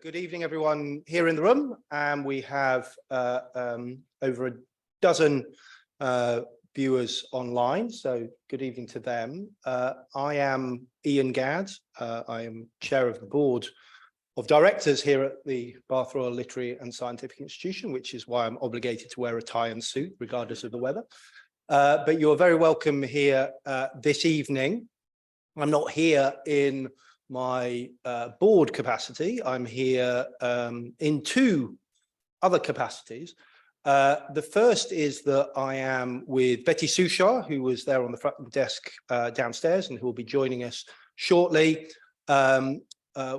Good evening, everyone here in the room. We have over a dozen viewers online, so good evening to them. I am Ian Gadd. I am chair of the board of directors here at the Bath Royal Literary and Scientific Institution, which is why I'm obligated to wear a tie and suit, regardless of the weather. But you're very welcome here this evening. I'm not here in my board capacity. I'm here in two other capacities. The first is that I am with Betty Sushar, who was there on the front desk downstairs and who will be joining us shortly.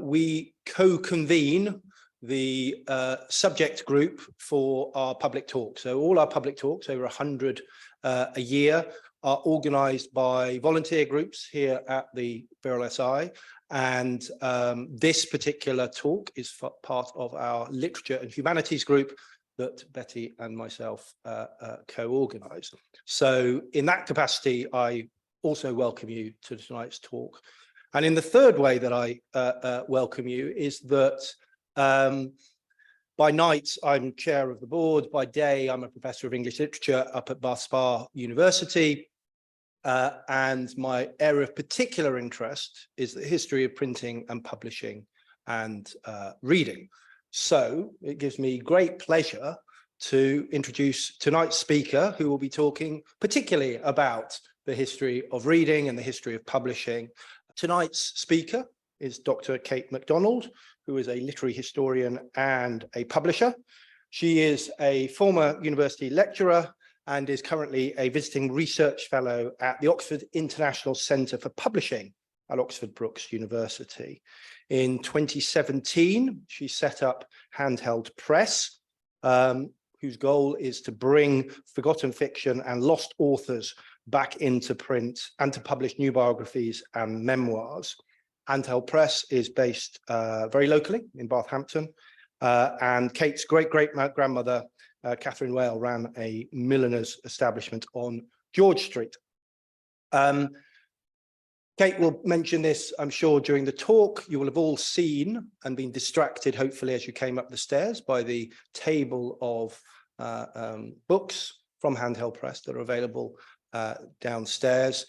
We co-convene the subject group for our public talk. So all our public talks, over 100 a year, are organised by volunteer groups here at the Birrell SI. And this particular talk is part of our literature and humanities group that Betty and myself co-organise. So in that capacity, I also welcome you to tonight's talk. And in the third way that I welcome you is that by night, I'm chair of the board. By day, I'm a professor of English literature up at Bath Spa University. And my area of particular interest is the history of printing and publishing and reading. So it gives me great pleasure to introduce tonight's speaker, who will be talking particularly about the history of reading and the history of publishing. Tonight's speaker is Dr. Kate Macdonald, who is a literary historian and a publisher. She is a former university lecturer and is currently a visiting research fellow at the Oxford International Centre for Publishing at Oxford Brookes University. In 2017, she set up Handheld Press, whose goal is to bring forgotten fiction and lost authors back into print and to publish new biographies and memoirs. Handheld Press is based very locally in Bathampton, and Kate's great-great-grandmother, Catherine Whale, ran a milliner's establishment on George Street. Kate will mention this, I'm sure, during the talk. You will have all seen and been distracted, hopefully, as you came up the stairs by the table of books from Handheld Press that are available downstairs.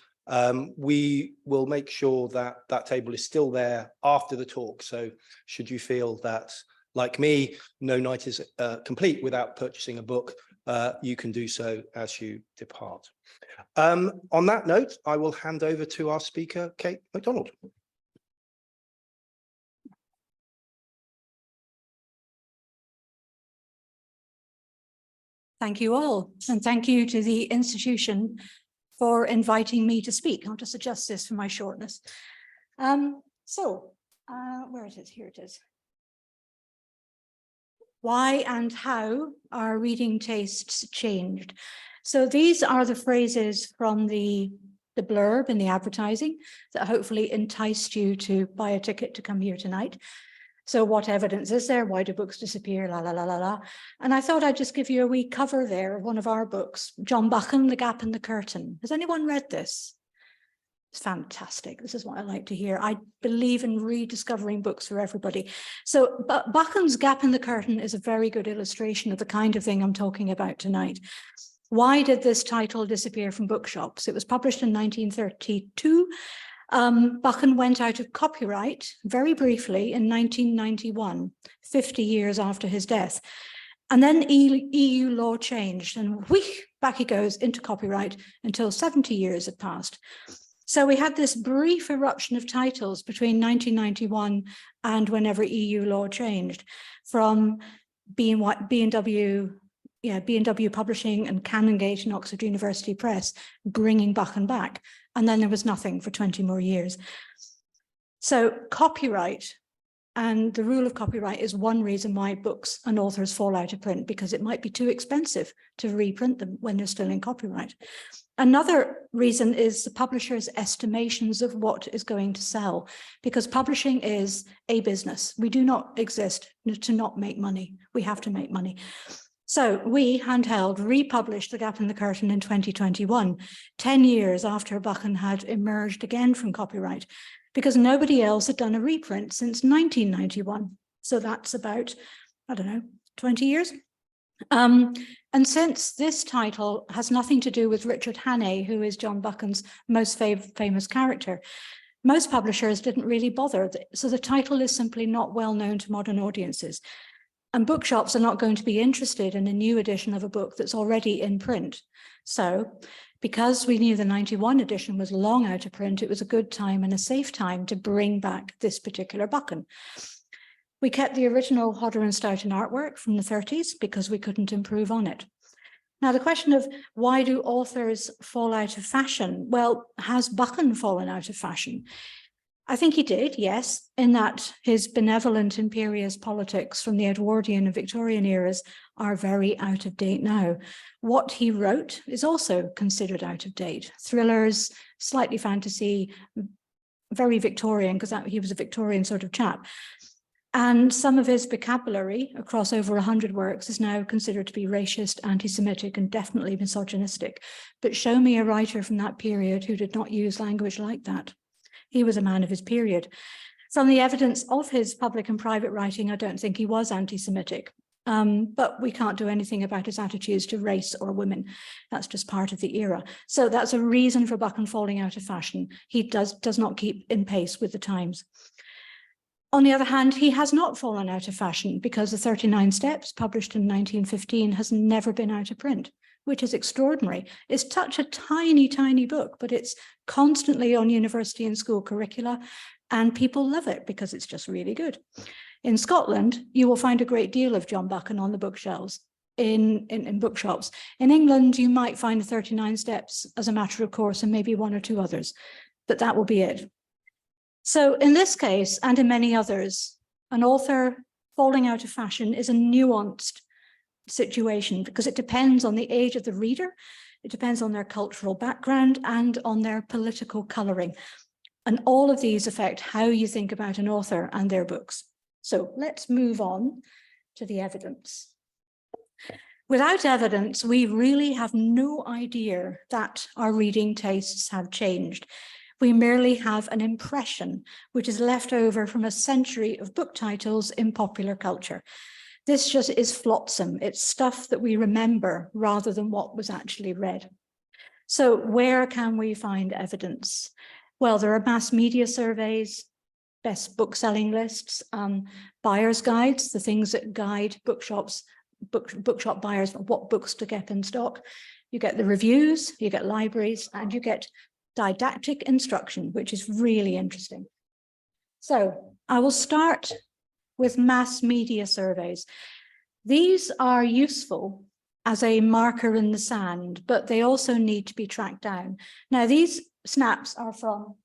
We will make sure that that table is still there after the talk. So should you feel that, like me, no night is complete without purchasing a book, you can do so as you depart. On that note, I will hand over to our speaker, Kate Macdonald. Thank you all, and thank you to the institution for inviting me to speak. I'll just adjust this for my shortness. Where is it? Here it is. Why and how our reading tastes changed. So these are the phrases from the blurb in the advertising that hopefully enticed you to buy a ticket to come here tonight. So what evidence is there? Why do books disappear? La, la, la, la, la. And I thought I'd just give you a wee cover there of one of our books, John Buchan, The Gap in the Curtain. Has anyone read this? It's fantastic. This is what I like to hear. I believe in rediscovering books for everybody. So Buchan's Gap in the Curtain is a very good illustration of the kind of thing I'm talking about tonight. Why did this title disappear from bookshops? It was published in 1932. Buchan went out of copyright very briefly in 1991, 50 years after his death. And then EU law changed and back he goes into copyright until 70 years had passed. So we had this brief eruption of titles between 1991 and whenever EU law changed, from B&W Publishing and Canongate and Oxford University Press bringing Buchan back. And then there was nothing for 20 more years. So copyright and the rule of copyright is one reason why books and authors fall out of print, because it might be too expensive to reprint them when they're still in copyright. Another reason is the publisher's estimations of what is going to sell, because publishing is a business. We do not exist to not make money. We have to make money. So we, Handheld, republished The Gap in the Curtain in 2021, 10 years after Buchan had emerged again from copyright, because nobody else had done a reprint since 1991. So that's about, I don't know, 20 years. And since this title has nothing to do with Richard Hannay, who is John Buchan's most famous character, most publishers didn't really bother. So the title is simply not well known to modern audiences. And bookshops are not going to be interested in a new edition of a book that's already in print. So because we knew the 91 edition was long out of print, it was a good time and a safe time to bring back this particular Buchan. We kept the original Hodder and Stoughton artwork from the 30s because we couldn't improve on it. Now, the question of why do authors fall out of fashion? Well, has Buchan fallen out of fashion? I think he did, yes, in that his benevolent imperious politics from the Edwardian and Victorian eras are very out of date now. What he wrote is also considered out of date. Thrillers, slightly fantasy, very Victorian, because he was a Victorian sort of chap. And some of his vocabulary across over 100 works is now considered to be racist, anti-Semitic, and definitely misogynistic. But show me a writer from that period who did not use language like that. He was a man of his period. From the evidence of his public and private writing, I don't think he was anti-Semitic. But we can't do anything about his attitudes to race or women. That's just part of the era. So that's a reason for Buchan falling out of fashion. He does not keep in pace with the times. On the other hand, he has not fallen out of fashion because the 39 Steps, published in 1915, has never been out of print, which is extraordinary. It's such a tiny, tiny book, but it's constantly on university and school curricula, and people love it because it's just really good. In Scotland, you will find a great deal of John Buchan on the bookshelves in bookshops. In England, you might find the 39 Steps as a matter of course, and maybe one or two others, but that will be it. So in this case, and in many others, an author falling out of fashion is a nuanced situation because it depends on the age of the reader, it depends on their cultural background and on their political colouring. And all of these affect how you think about an author and their books. So let's move on to the evidence. Without evidence, we really have no idea that our reading tastes have changed. We merely have an impression, which is left over from a century of book titles in popular culture. This just is flotsam. It's stuff that we remember rather than what was actually read. So where can we find evidence? Well, there are mass media surveys, best book selling lists, buyer's guides, the things that guide bookshop buyers what books to get in stock. You get the reviews, you get libraries, and you get didactic instruction, which is really interesting. So I will start with mass media surveys. These are useful as a marker in the sand, but they also need to be tracked down. Now, these snaps are from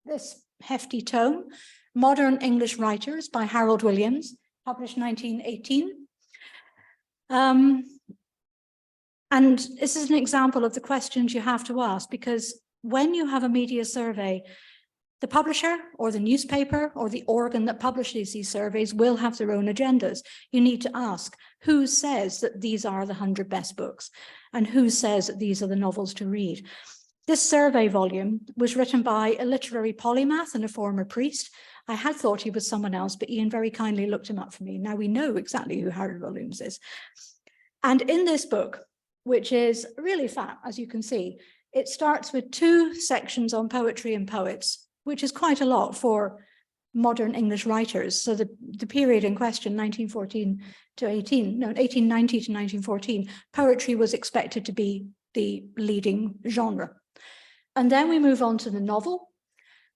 this hefty tome, Modern English Writers by Harold Williams, published 1918. And this is an example of the questions you have to ask, because when you have a media survey, the publisher or the newspaper or the organ that publishes these surveys will have their own agendas. You need to ask, who says that these are the 100 best books? And who says that these are the novels to read? This survey volume was written by a literary polymath and a former priest. I had thought he was someone else, but Ian very kindly looked him up for me. Now we know exactly who Harold Williams is. And in this book, which is really fat, as you can see, it starts with 2 sections on poetry and poets, which is quite a lot for modern English writers. So the period in question, 1890 to 1914, poetry was expected to be the leading genre. And then we move on to the novel.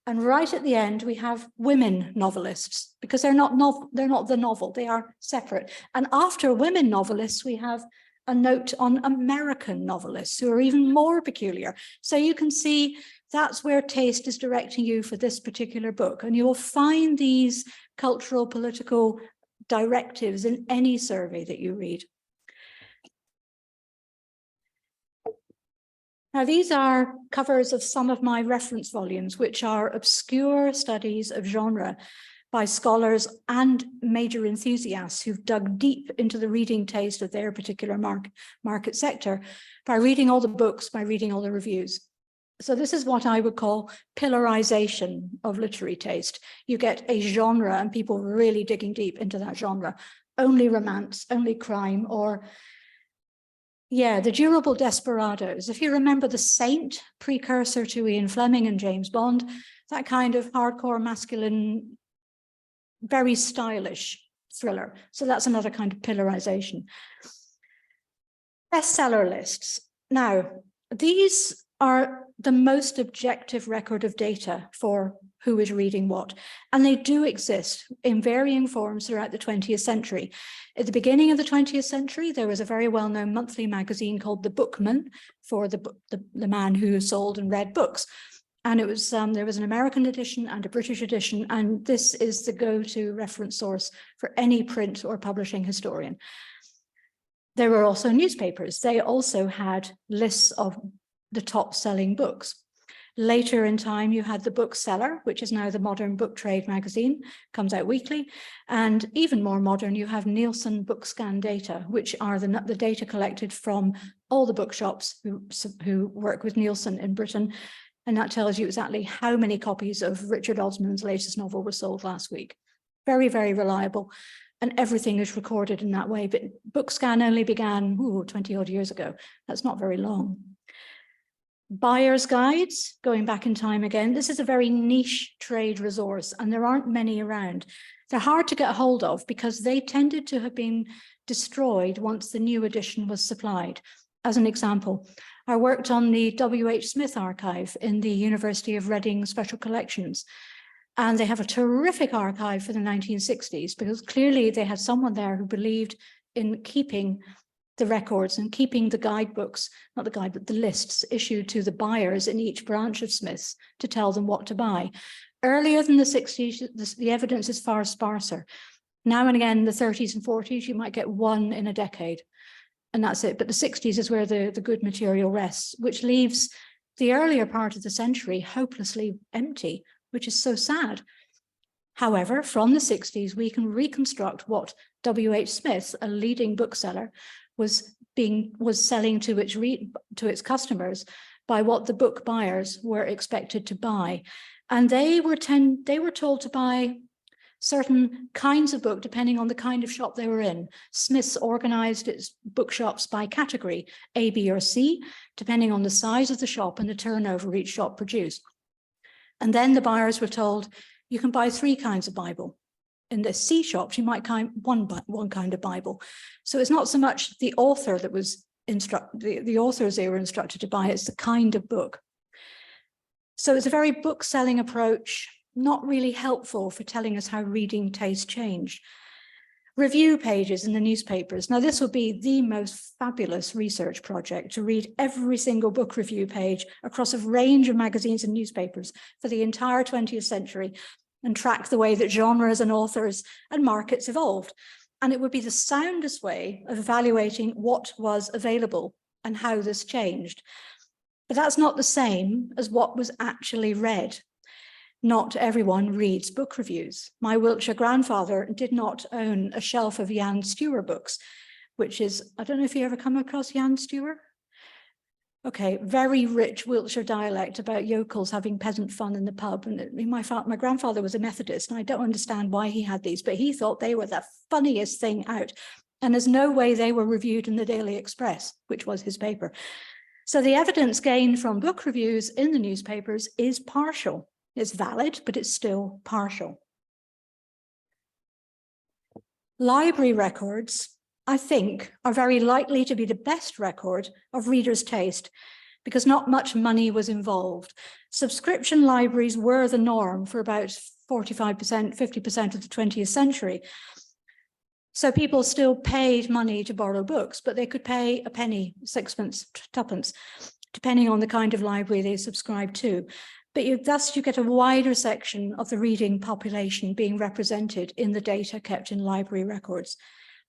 And right at the end, we have women novelists, because they're not the novel, they are separate. And after women novelists, we have a note on American novelists who are even more peculiar. So you can see that's where taste is directing you for this particular book. And you will find these cultural, political directives in any survey that you read. Now, these are covers of some of my reference volumes, which are obscure studies of genre by scholars and major enthusiasts who've dug deep into the reading taste of their particular market sector by reading all the books, by reading all the reviews. So this is what I would call pillarization of literary taste. You get a genre and people really digging deep into that genre. Only romance, only crime, or yeah, the durable desperados. If you remember The Saint, precursor to Ian Fleming and James Bond, that kind of hardcore masculine, very stylish thriller. So that's another kind of pillarization. Bestseller lists. Now, these are the most objective record of data for who is reading what, and they do exist in varying forms throughout the 20th century. At the beginning of the 20th century, there was a very well-known monthly magazine called The Bookman, for the man who sold and read books. And it was there was an American edition and a British edition, and this is the go-to reference source for any print or publishing historian. There were also newspapers. They also had lists of the top-selling books. Later in time, you had the Bookseller, which is now the Modern Book Trade magazine, comes out weekly. And even more modern, you have Nielsen BookScan data, which are the data collected from all the bookshops who work with Nielsen in Britain. And that tells you exactly how many copies of Richard Osman's latest novel were sold last week. Very, very reliable. And everything is recorded in that way. But BookScan only began 20 odd years ago. That's not very long. Buyer's guides, going back in time again, this is a very niche trade resource and there aren't many around. They're hard to get hold of because they tended to have been destroyed once the new edition was supplied. As an example, I worked on the W.H. Smith archive in the University of Reading Special Collections, and they have a terrific archive for the 1960s because clearly they had someone there who believed in keeping the records and keeping the guidebooks, not the guide, but the lists issued to the buyers in each branch of Smith's to tell them what to buy. Earlier than the 60s, the evidence is far sparser. Now and again, in the 30s and 40s, you might get one in a decade, and that's it. But the 60s is where the good material rests, which leaves the earlier part of the century hopelessly empty, which is so sad. However, from the 60s, we can reconstruct what W.H. Smith, a leading bookseller, was selling to its customers by what the book buyers were expected to buy. And they were told to buy certain kinds of book depending on the kind of shop they were in. Smith's organized its bookshops by category, A, B, or C, depending on the size of the shop and the turnover each shop produced. And then the buyers were told, you can buy 3 kinds of Bible. In the C shops, you might buy one kind of Bible. So it's not so much the author that was the authors they were instructed to buy, it's the kind of book. So it's a very book selling approach, not really helpful for telling us how reading taste changed. Review pages in the newspapers. Now, this would be the most fabulous research project, to read every single book review page across a range of magazines and newspapers for the entire 20th century and track the way that genres and authors and markets evolved. And it would be the soundest way of evaluating what was available and how this changed. But that's not the same as what was actually read. Not everyone reads book reviews. My Wiltshire grandfather did not own a shelf of Jan Stewart books, which is, I don't know if you ever come across Jan Stewart. Okay, very rich Wiltshire dialect about yokels having peasant fun in the pub. And my grandfather was a Methodist, and I don't understand why he had these, but he thought they were the funniest thing out. And there's no way they were reviewed in the Daily Express, which was his paper. So the evidence gained from book reviews in the newspapers is partial. It's valid, but it's still partial. Library records, I think, are very likely to be the best record of readers' taste because not much money was involved. Subscription libraries were the norm for about 45%, 50% of the 20th century. So people still paid money to borrow books, but they could pay a penny, 6pence, 2pence, depending on the kind of library they subscribed to. But thus you get a wider section of the reading population being represented in the data kept in library records.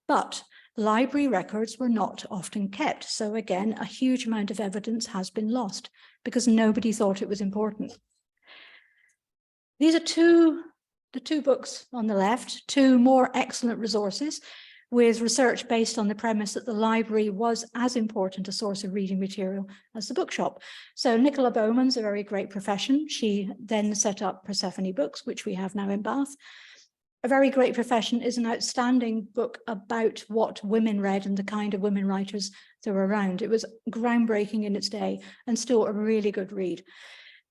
But library records were not often kept. So again, a huge amount of evidence has been lost because nobody thought it was important. These are the two books on the left, 2 more excellent resources. with research based on the premise that the library was as important a source of reading material as the bookshop. So Nicola Bowman's a very great profession. She then set up Persephone Books, which we have now in Bath. A Very Great Profession is an outstanding book about what women read and the kind of women writers that were around. It was groundbreaking in its day and still a really good read.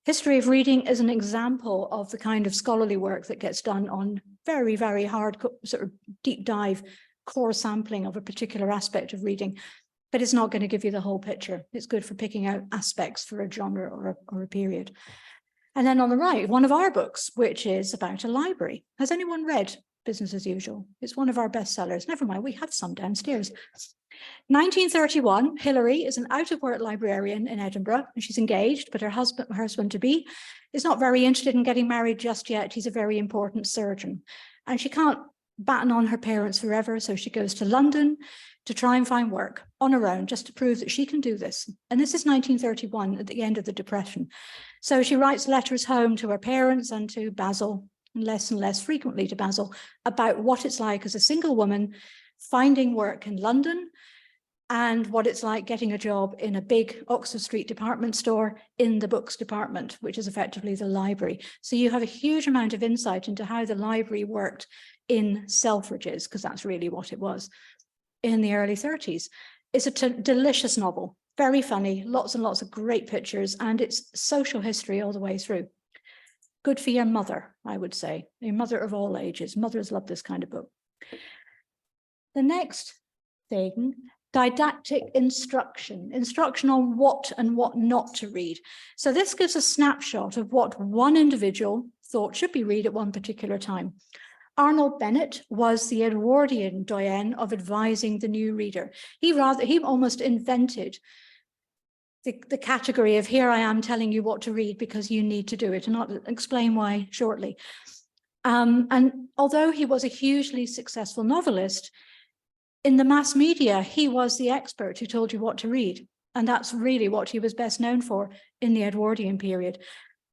History of Reading is an example of the kind of scholarly work that gets done on very, very hard, sort of deep dive core sampling of a particular aspect of reading, but it's not going to give you the whole picture. It's good for picking out aspects for a genre or a period. And then on the right, one of our books, which is about a library. Has anyone read Business as Usual? It's one of our bestsellers. Never mind, we have some downstairs. 1931, Hilary is an out-of-work librarian in Edinburgh, and she's engaged, but her husband-to-be is not very interested in getting married just yet. He's a very important surgeon, and she can't batten on her parents forever, so she goes to London to try and find work on her own, just to prove that she can do this. And this is 1931, at the end of the Depression. So she writes letters home to her parents and to Basil, and less frequently to Basil, about what it's like as a single woman finding work in London and what it's like getting a job in a big Oxford Street department store in the books department, which is effectively the library. So you have a huge amount of insight into how the library worked in Selfridges, because that's really what it was, in the early 30s. It's a delicious novel, very funny, lots and lots of great pictures, and it's social history all the way through. Good for your mother, I would say, your mother of all ages. Mothers love this kind of book. The next thing, didactic instruction on what and what not to read. So this gives a snapshot of what one individual thought should be read at one particular time. Arnold Bennett was the Edwardian doyen of advising the new reader. He almost invented the category of here I am telling you what to read because you need to do it, and I'll explain why shortly. And although he was a hugely successful novelist, in the mass media, he was the expert who told you what to read. And that's really what he was best known for in the Edwardian period.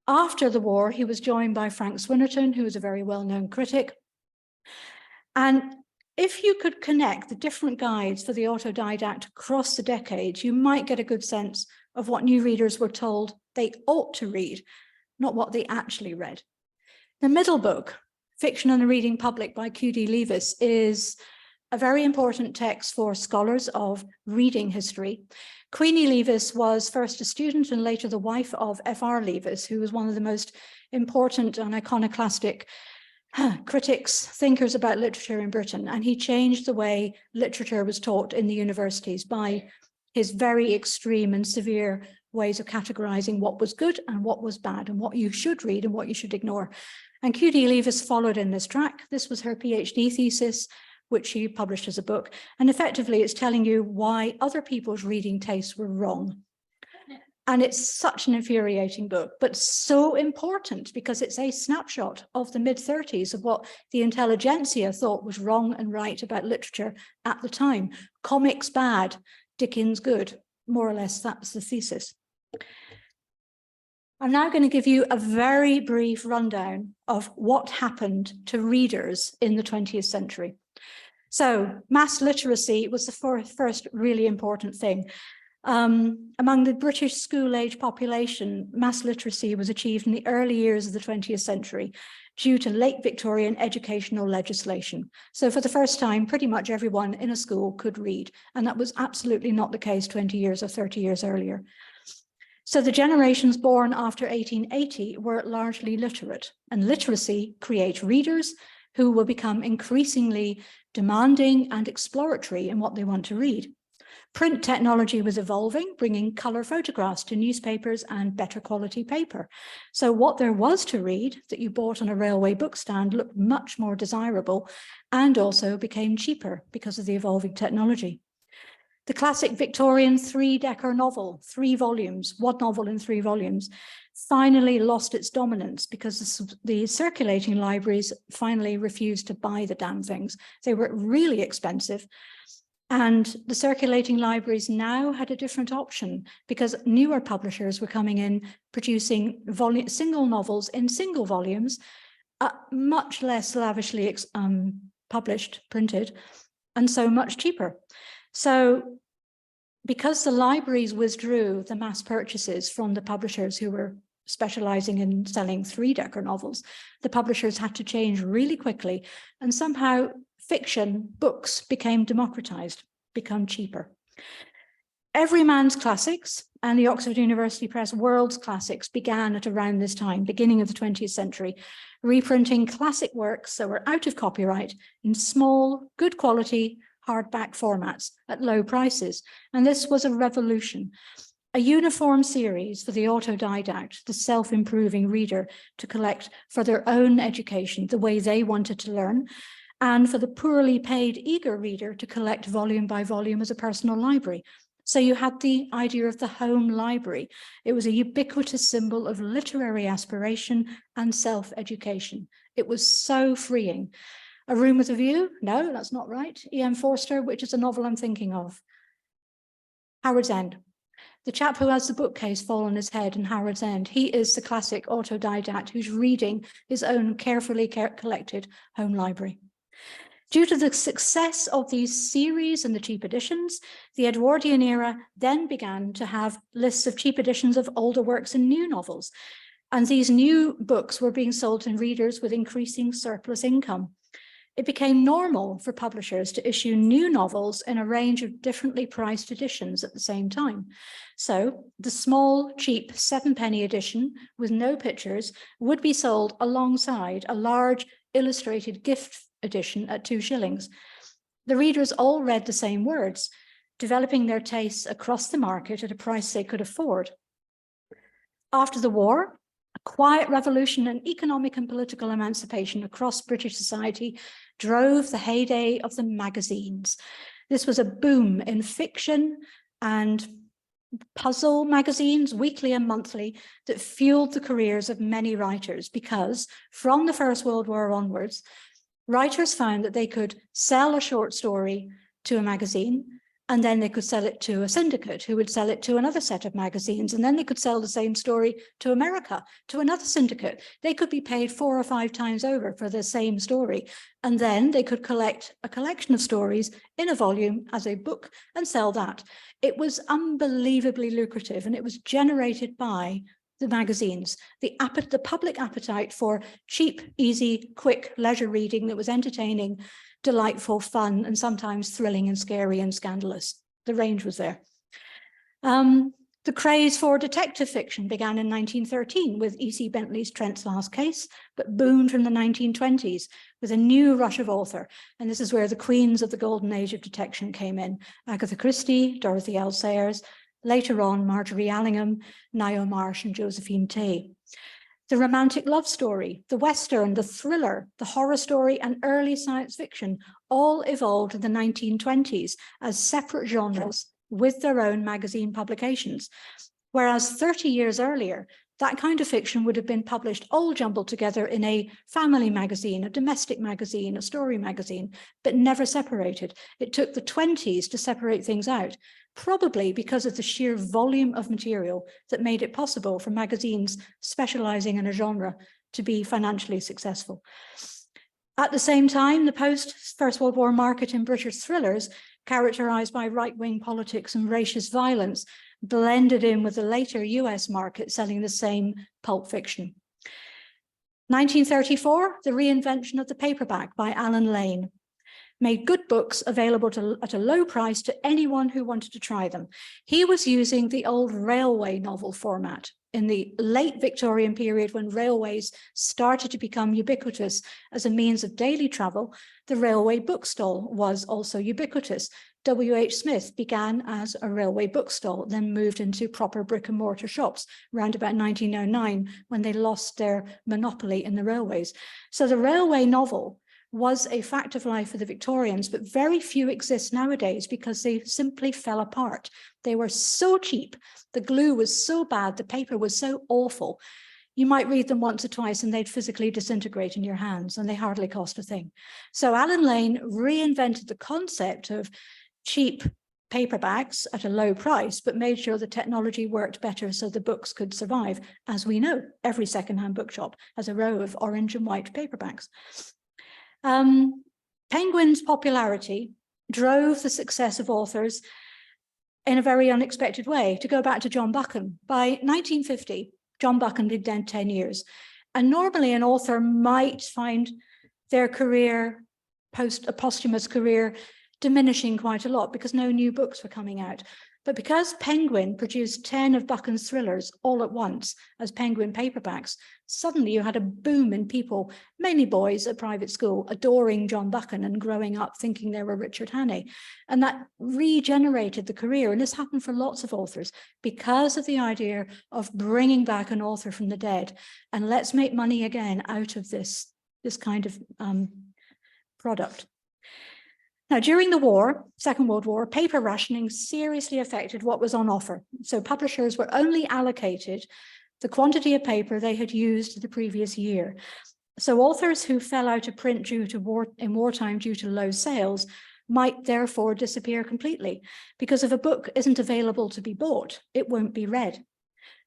After the war, he was joined by Frank Swinnerton, who was a very well-known critic. And if you could connect the different guides for the autodidact across the decades, you might get a good sense of what new readers were told they ought to read, not what they actually read. The middle book, Fiction and the Reading Public by Q.D. Leavis, is a very important text for scholars of reading history. Queenie Leavis was first a student and later the wife of F.R. Leavis, who was one of the most important and iconoclastic critics, thinkers about literature in Britain. And he changed the way literature was taught in the universities by his very extreme and severe ways of categorizing what was good and what was bad and what you should read and what you should ignore. And Q.D. Leavis followed in this track. This was her PhD thesis, which she published as a book. And effectively, it's telling you why other people's reading tastes were wrong. And it's such an infuriating book, but so important because it's a snapshot of the mid-30s of what the intelligentsia thought was wrong and right about literature at the time. Comics bad, Dickens good. More or less, that's the thesis. I'm now going to give you a very brief rundown of what happened to readers in the 20th century. So mass literacy was the first really important thing. Among the British school-age population, mass literacy was achieved in the early years of the 20th century due to late Victorian educational legislation. So for the first time, pretty much everyone in a school could read, and that was absolutely not the case 20 years or 30 years earlier. So the generations born after 1880 were largely literate, and literacy creates readers who will become increasingly demanding and exploratory in what they want to read. Print technology was evolving, bringing color photographs to newspapers and better quality paper. So what there was to read that you bought on a railway bookstand looked much more desirable and also became cheaper because of the evolving technology. The classic Victorian three-decker novel, 3 volumes, one novel in 3 volumes, finally lost its dominance because the circulating libraries finally refused to buy the damn things. They were really expensive. And the circulating libraries now had a different option because newer publishers were coming in producing single novels in single volumes, much less lavishly printed, and so much cheaper. So because the libraries withdrew the mass purchases from the publishers who were specializing in selling three-decker novels, the publishers had to change really quickly, and somehow fiction books became democratized, become cheaper. Everyman's Classics and the Oxford University Press World's Classics began at around this time, beginning of the 20th century, reprinting classic works that were out of copyright in small, good quality, hardback formats at low prices. And this was a revolution. A uniform series for the autodidact, the self-improving reader, to collect for their own education the way they wanted to learn, and for the poorly paid eager reader to collect volume by volume as a personal library. So you had the idea of the home library. It was a ubiquitous symbol of literary aspiration and self-education. It was so freeing. A Room with a View? No, that's not right. E.M. Forster, which is a novel I'm thinking of. Howard's End. The chap who has the bookcase fall on his head in Howard's End, he is the classic autodidact who's reading his own carefully collected home library. Due to the success of these series and the cheap editions, the Edwardian era then began to have lists of cheap editions of older works and new novels. And these new books were being sold to readers with increasing surplus income. It became normal for publishers to issue new novels in a range of differently priced editions at the same time. So the small, cheap 7-penny edition with no pictures would be sold alongside a large illustrated gift edition at 2 shillings. The readers all read the same words, developing their tastes across the market at a price they could afford. After the war, a quiet revolution in economic and political emancipation across British society drove the heyday of the magazines. This was a boom in fiction and puzzle magazines, weekly and monthly, that fueled the careers of many writers, because from the First World War onwards, writers found that they could sell a short story to a magazine, and then they could sell it to a syndicate who would sell it to another set of magazines, and then they could sell the same story to America, to another syndicate. They could be paid 4 or 5 times over for the same story, and then they could collect a collection of stories in a volume as a book and sell that. It was unbelievably lucrative, and it was generated by the magazines, the public appetite for cheap, easy, quick leisure reading that was entertaining, delightful, fun, and sometimes thrilling and scary and scandalous. The range was there. The craze for detective fiction began in 1913 with E.C. Bentley's Trent's Last Case, but boomed from the 1920s with a new rush of author. And this is where the queens of the golden age of detection came in: Agatha Christie, Dorothy L. Sayers, later on Marjorie Allingham, Ngaio Marsh, and Josephine Tey. The romantic love story, the Western, the thriller, the horror story, and early science fiction all evolved in the 1920s as separate genres with their own magazine publications. Whereas 30 years earlier, that kind of fiction would have been published all jumbled together in a family magazine, a domestic magazine, a story magazine, but never separated. It took the 20s to separate things out, probably because of the sheer volume of material that made it possible for magazines specializing in a genre to be financially successful. At the same time, the post-First World War market in British thrillers, characterized by right-wing politics and racist violence, blended in with the later US market selling the same pulp fiction. 1934, the reinvention of the paperback by Alan Lane made good books available at a low price to anyone who wanted to try them. He was using the old railway novel format. In the late Victorian period, when railways started to become ubiquitous as a means of daily travel, the railway bookstall was also ubiquitous. W.H. Smith began as a railway bookstall, then moved into proper brick and mortar shops around about 1909, when they lost their monopoly in the railways. So the railway novel was a fact of life for the Victorians, but very few exist nowadays because they simply fell apart. They were so cheap, the glue was so bad, the paper was so awful. You might read them once or twice and they'd physically disintegrate in your hands, and they hardly cost a thing. So Alan Lane reinvented the concept of cheap paperbacks at a low price, but made sure the technology worked better so the books could survive. As we know, every secondhand bookshop has a row of orange and white paperbacks. Penguin's popularity drove the success of authors in a very unexpected way. To go back to John Buchan, by 1950, John Buchan had been dead 10 years. And normally an author might find their career, a posthumous career, diminishing quite a lot because no new books were coming out. But because Penguin produced 10 of Buchan's thrillers all at once as Penguin paperbacks, suddenly you had a boom in people, mainly boys at private school, adoring John Buchan and growing up thinking they were Richard Hannay. And that regenerated the career. And this happened for lots of authors because of the idea of bringing back an author from the dead. And let's make money again out of this kind of product. Now, during the war, Second World War, paper rationing seriously affected what was on offer. So publishers were only allocated the quantity of paper they had used the previous year. So authors who fell out of print in wartime due to low sales might therefore disappear completely, because if a book isn't available to be bought, it won't be read.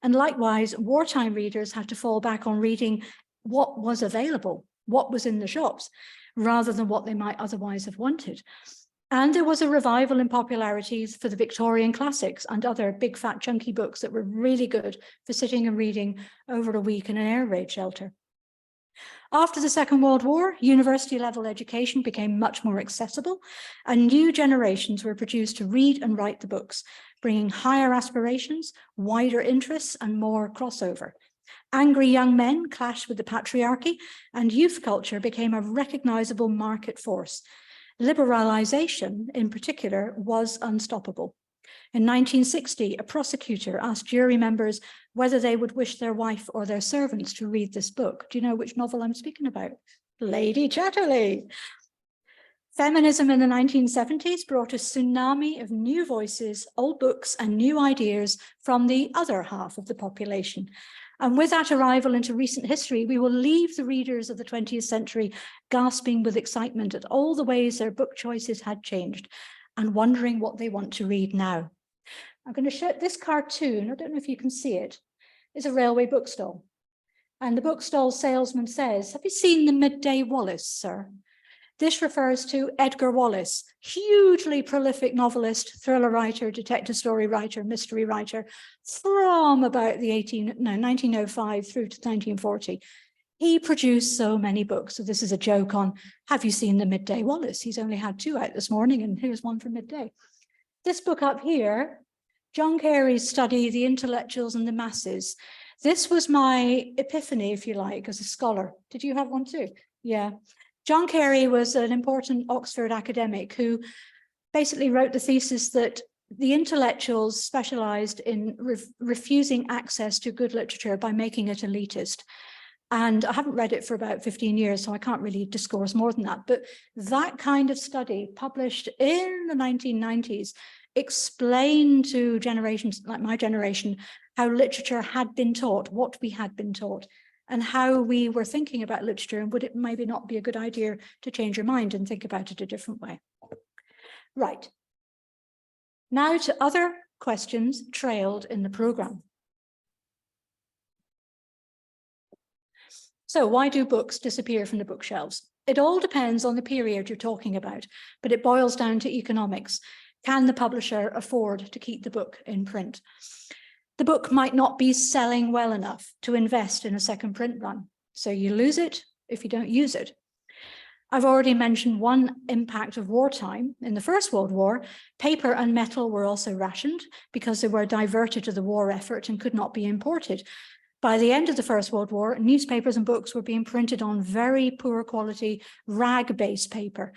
And likewise, wartime readers had to fall back on reading what was available, what was in the shops, rather than what they might otherwise have wanted. And there was a revival in popularity for the Victorian classics and other big, fat, chunky books that were really good for sitting and reading over a week in an air raid shelter. After the Second World War, university-level education became much more accessible, and new generations were produced to read and write the books, bringing higher aspirations, wider interests, and more crossover. Angry young men clashed with the patriarchy, and youth culture became a recognizable market force. Liberalization, in particular, was unstoppable. In 1960, a prosecutor asked jury members whether they would wish their wife or their servants to read this book. Do you know which novel I'm speaking about? Lady Chatterley. Feminism in the 1970s brought a tsunami of new voices, old books, and new ideas from the other half of the population. And with that arrival into recent history, we will leave the readers of the 20th century gasping with excitement at all the ways their book choices had changed and wondering what they want to read now. I'm going to show this cartoon, I don't know if you can see it, is a railway bookstall. And the bookstall salesman says, "Have you seen the Midday Wallace, sir?" This refers to Edgar Wallace, hugely prolific novelist, thriller writer, detective story writer, mystery writer, from about the 1905 through to 1940. He produced so many books. So this is a joke on, have you seen the Midday Wallace? He's only had 2 out this morning, and here's one for midday. This book up here, John Carey's study, The Intellectuals and the Masses. This was my epiphany, if you like, as a scholar. Did you have one too? Yeah. John Carey was an important Oxford academic who basically wrote the thesis that the intellectuals specialized in refusing access to good literature by making it elitist. And I haven't read it for about 15 years, so I can't really discourse more than that. But that kind of study, published in the 1990s, explained to generations like my generation how literature had been taught, what we had been taught, and how we were thinking about literature, and would it maybe not be a good idea to change your mind and think about it a different way. Right. Now to other questions trailed in the programme. So why do books disappear from the bookshelves? It all depends on the period you're talking about, but it boils down to economics. Can the publisher afford to keep the book in print? The book might not be selling well enough to invest in a second print run, so you lose it if you don't use it. I've already mentioned one impact of wartime. In the First World War, paper and metal were also rationed because they were diverted to the war effort and could not be imported. By the end of the First World War, newspapers and books were being printed on very poor quality rag-based paper,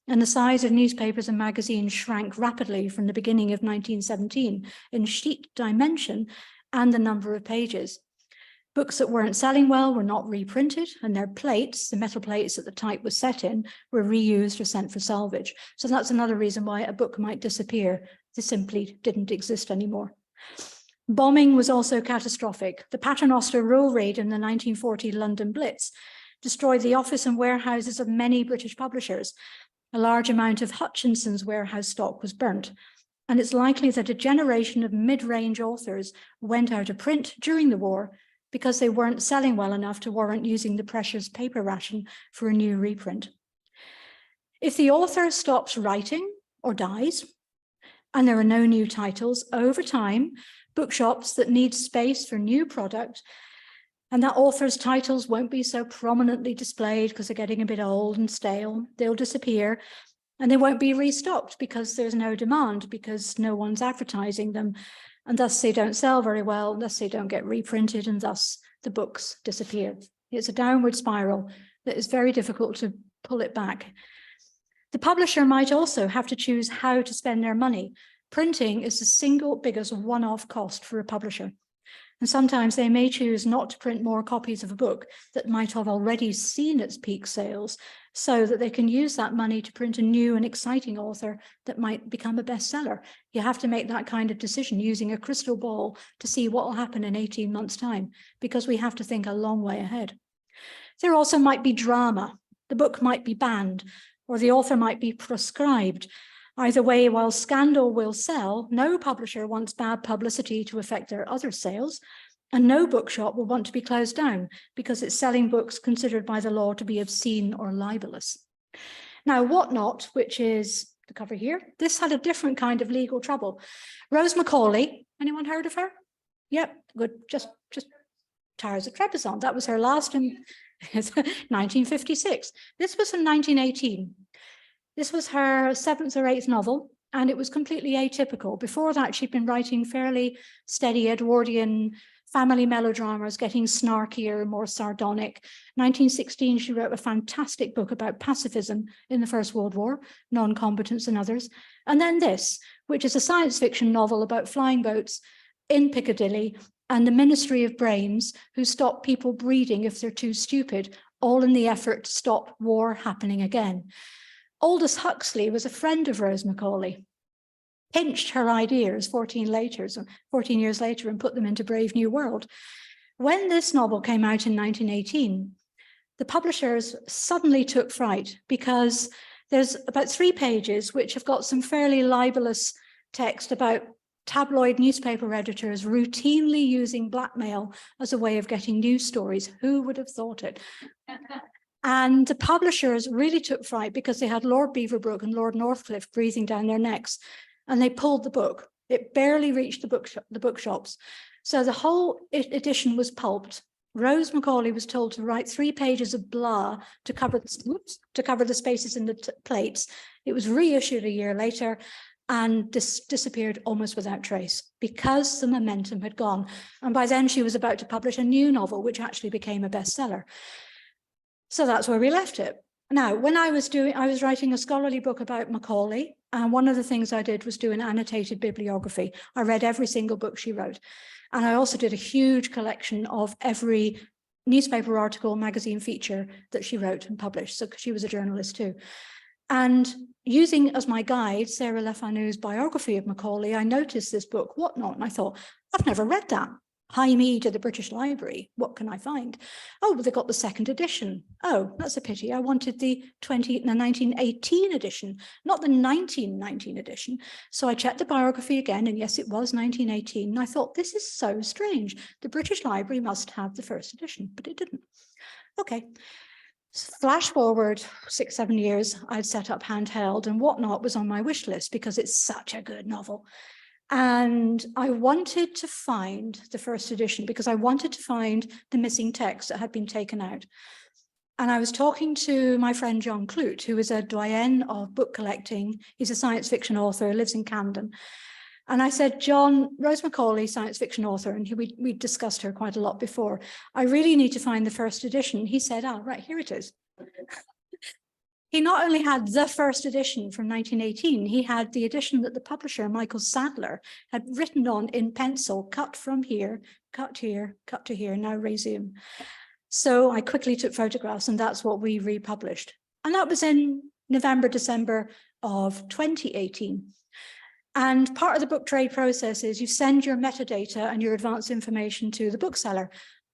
and the size of newspapers and magazines shrank rapidly from the beginning of 1917 in sheet dimension and the number of pages. Books that weren't selling well were not reprinted, and their plates, the metal plates that the type was set in, were reused or sent for salvage. So that's another reason why a book might disappear. They simply didn't exist anymore. Bombing was also catastrophic. The Paternoster Row raid in the 1940 London Blitz destroyed the office and warehouses of many British publishers. A large amount of Hutchinson's warehouse stock was burnt, and it's likely that a generation of mid-range authors went out of print during the war because they weren't selling well enough to warrant using the precious paper ration for a new reprint. If the author stops writing, or dies, and there are no new titles, over time, bookshops that need space for new product, and that author's titles won't be so prominently displayed because they're getting a bit old and stale, they'll disappear, and they won't be restocked because there's no demand, because no one's advertising them, and thus they don't sell very well, thus they don't get reprinted, and thus the books disappear. It's a downward spiral that is very difficult to pull it back. The publisher might also have to choose how to spend their money. Printing is the single biggest one-off cost for a publisher. And sometimes they may choose not to print more copies of a book that might have already seen its peak sales, so that they can use that money to print a new and exciting author that might become a bestseller. You have to make that kind of decision using a crystal ball to see what will happen in 18 months' time, because we have to think a long way ahead. There also might be drama. The book might be banned, or the author might be proscribed. Either way, while scandal will sell, no publisher wants bad publicity to affect their other sales, and no bookshop will want to be closed down because it's selling books considered by the law to be obscene or libelous. Now, Whatnot, which is the cover here, this had a different kind of legal trouble. Rose Macaulay, anyone heard of her? Yep, good, just Towers of Trebizond. That was her last in 1956. This was in 1918. This was her 7th or 8th novel, and it was completely atypical. Before that, she'd been writing fairly steady Edwardian family melodramas, getting snarkier, more sardonic. 1916, she wrote a fantastic book about pacifism in the First World War, non-combatants and others. And then this, which is a science fiction novel about flying boats in Piccadilly and the Ministry of Brains, who stop people breeding if they're too stupid, all in the effort to stop war happening again. Aldous Huxley was a friend of Rose Macaulay, pinched her ideas 14 years later and put them into Brave New World. When this novel came out in 1918, the publishers suddenly took fright, because there's about 3 pages which have got some fairly libelous text about tabloid newspaper editors routinely using blackmail as a way of getting news stories. Who would have thought it? And the publishers really took fright, because they had Lord Beaverbrook and Lord Northcliffe breathing down their necks, and they pulled the book. It barely reached the bookshops. So the whole edition was pulped. Rose Macaulay was told to write 3 pages of blah to cover the spaces in the plates. It was reissued a year later and disappeared almost without trace, because the momentum had gone. And by then she was about to publish a new novel, which actually became a bestseller. So that's where we left it. Now, when I was writing a scholarly book about Macaulay, and one of the things I did was do an annotated bibliography. I read every single book she wrote. And I also did a huge collection of every newspaper article, magazine feature that she wrote and published. So she was a journalist too. And using as my guide Sarah Le Fanu's biography of Macaulay, I noticed this book, Whatnot, and I thought, I've never read that. Hie me to the British Library. What can I find? Oh, well, they got the 2nd edition. Oh, that's a pity. I wanted the 1918 edition, not the 1919 edition. So I checked the biography again, and yes, it was 1918. And I thought, this is so strange. The British Library must have the 1st edition, but it didn't. Okay. Flash forward 6-7 years, I'd set up Handheld, and Whatnot was on my wish list because it's such a good novel. And I wanted to find the 1st edition because I wanted to find the missing text that had been taken out. And I was talking to my friend John Clute, who is a doyen of book collecting. He's a science fiction author, lives in Camden. And I said, John, Rose Macaulay, science fiction author, and we discussed her quite a lot before. I really need to find the 1st edition. He said, oh, right, here it is. He not only had the 1st edition from 1918, he had the edition that the publisher, Michael Sadler, had written on in pencil, cut from here, cut here, cut to here, now resume. So I quickly took photographs, and that's what we republished. And that was in November, December of 2018. And part of the book trade process is you send your metadata and your advance information to the bookseller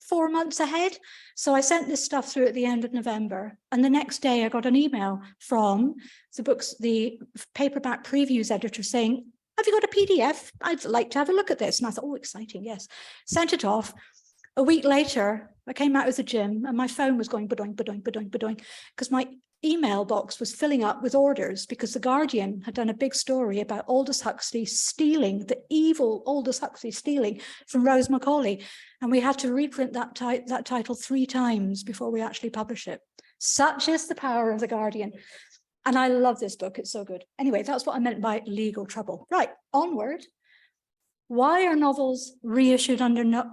4 months ahead. So I sent this stuff through at the end of November. And the next day I got an email from the paperback previews editor saying, have you got a PDF? I'd like to have a look at this. And I thought, oh, exciting, yes. Sent it off. A week later, I came out of the gym and my phone was going badoing, badoing, badoing, badoing, because my email box was filling up with orders because The Guardian had done a big story about Aldous Huxley stealing, the evil Aldous Huxley stealing from Rose Macaulay. And we had to reprint that title 3 times before we actually publish it. Such is the power of The Guardian. And I love this book. It's so good. Anyway, that's what I meant by legal trouble. Right, onward. Why are novels reissued under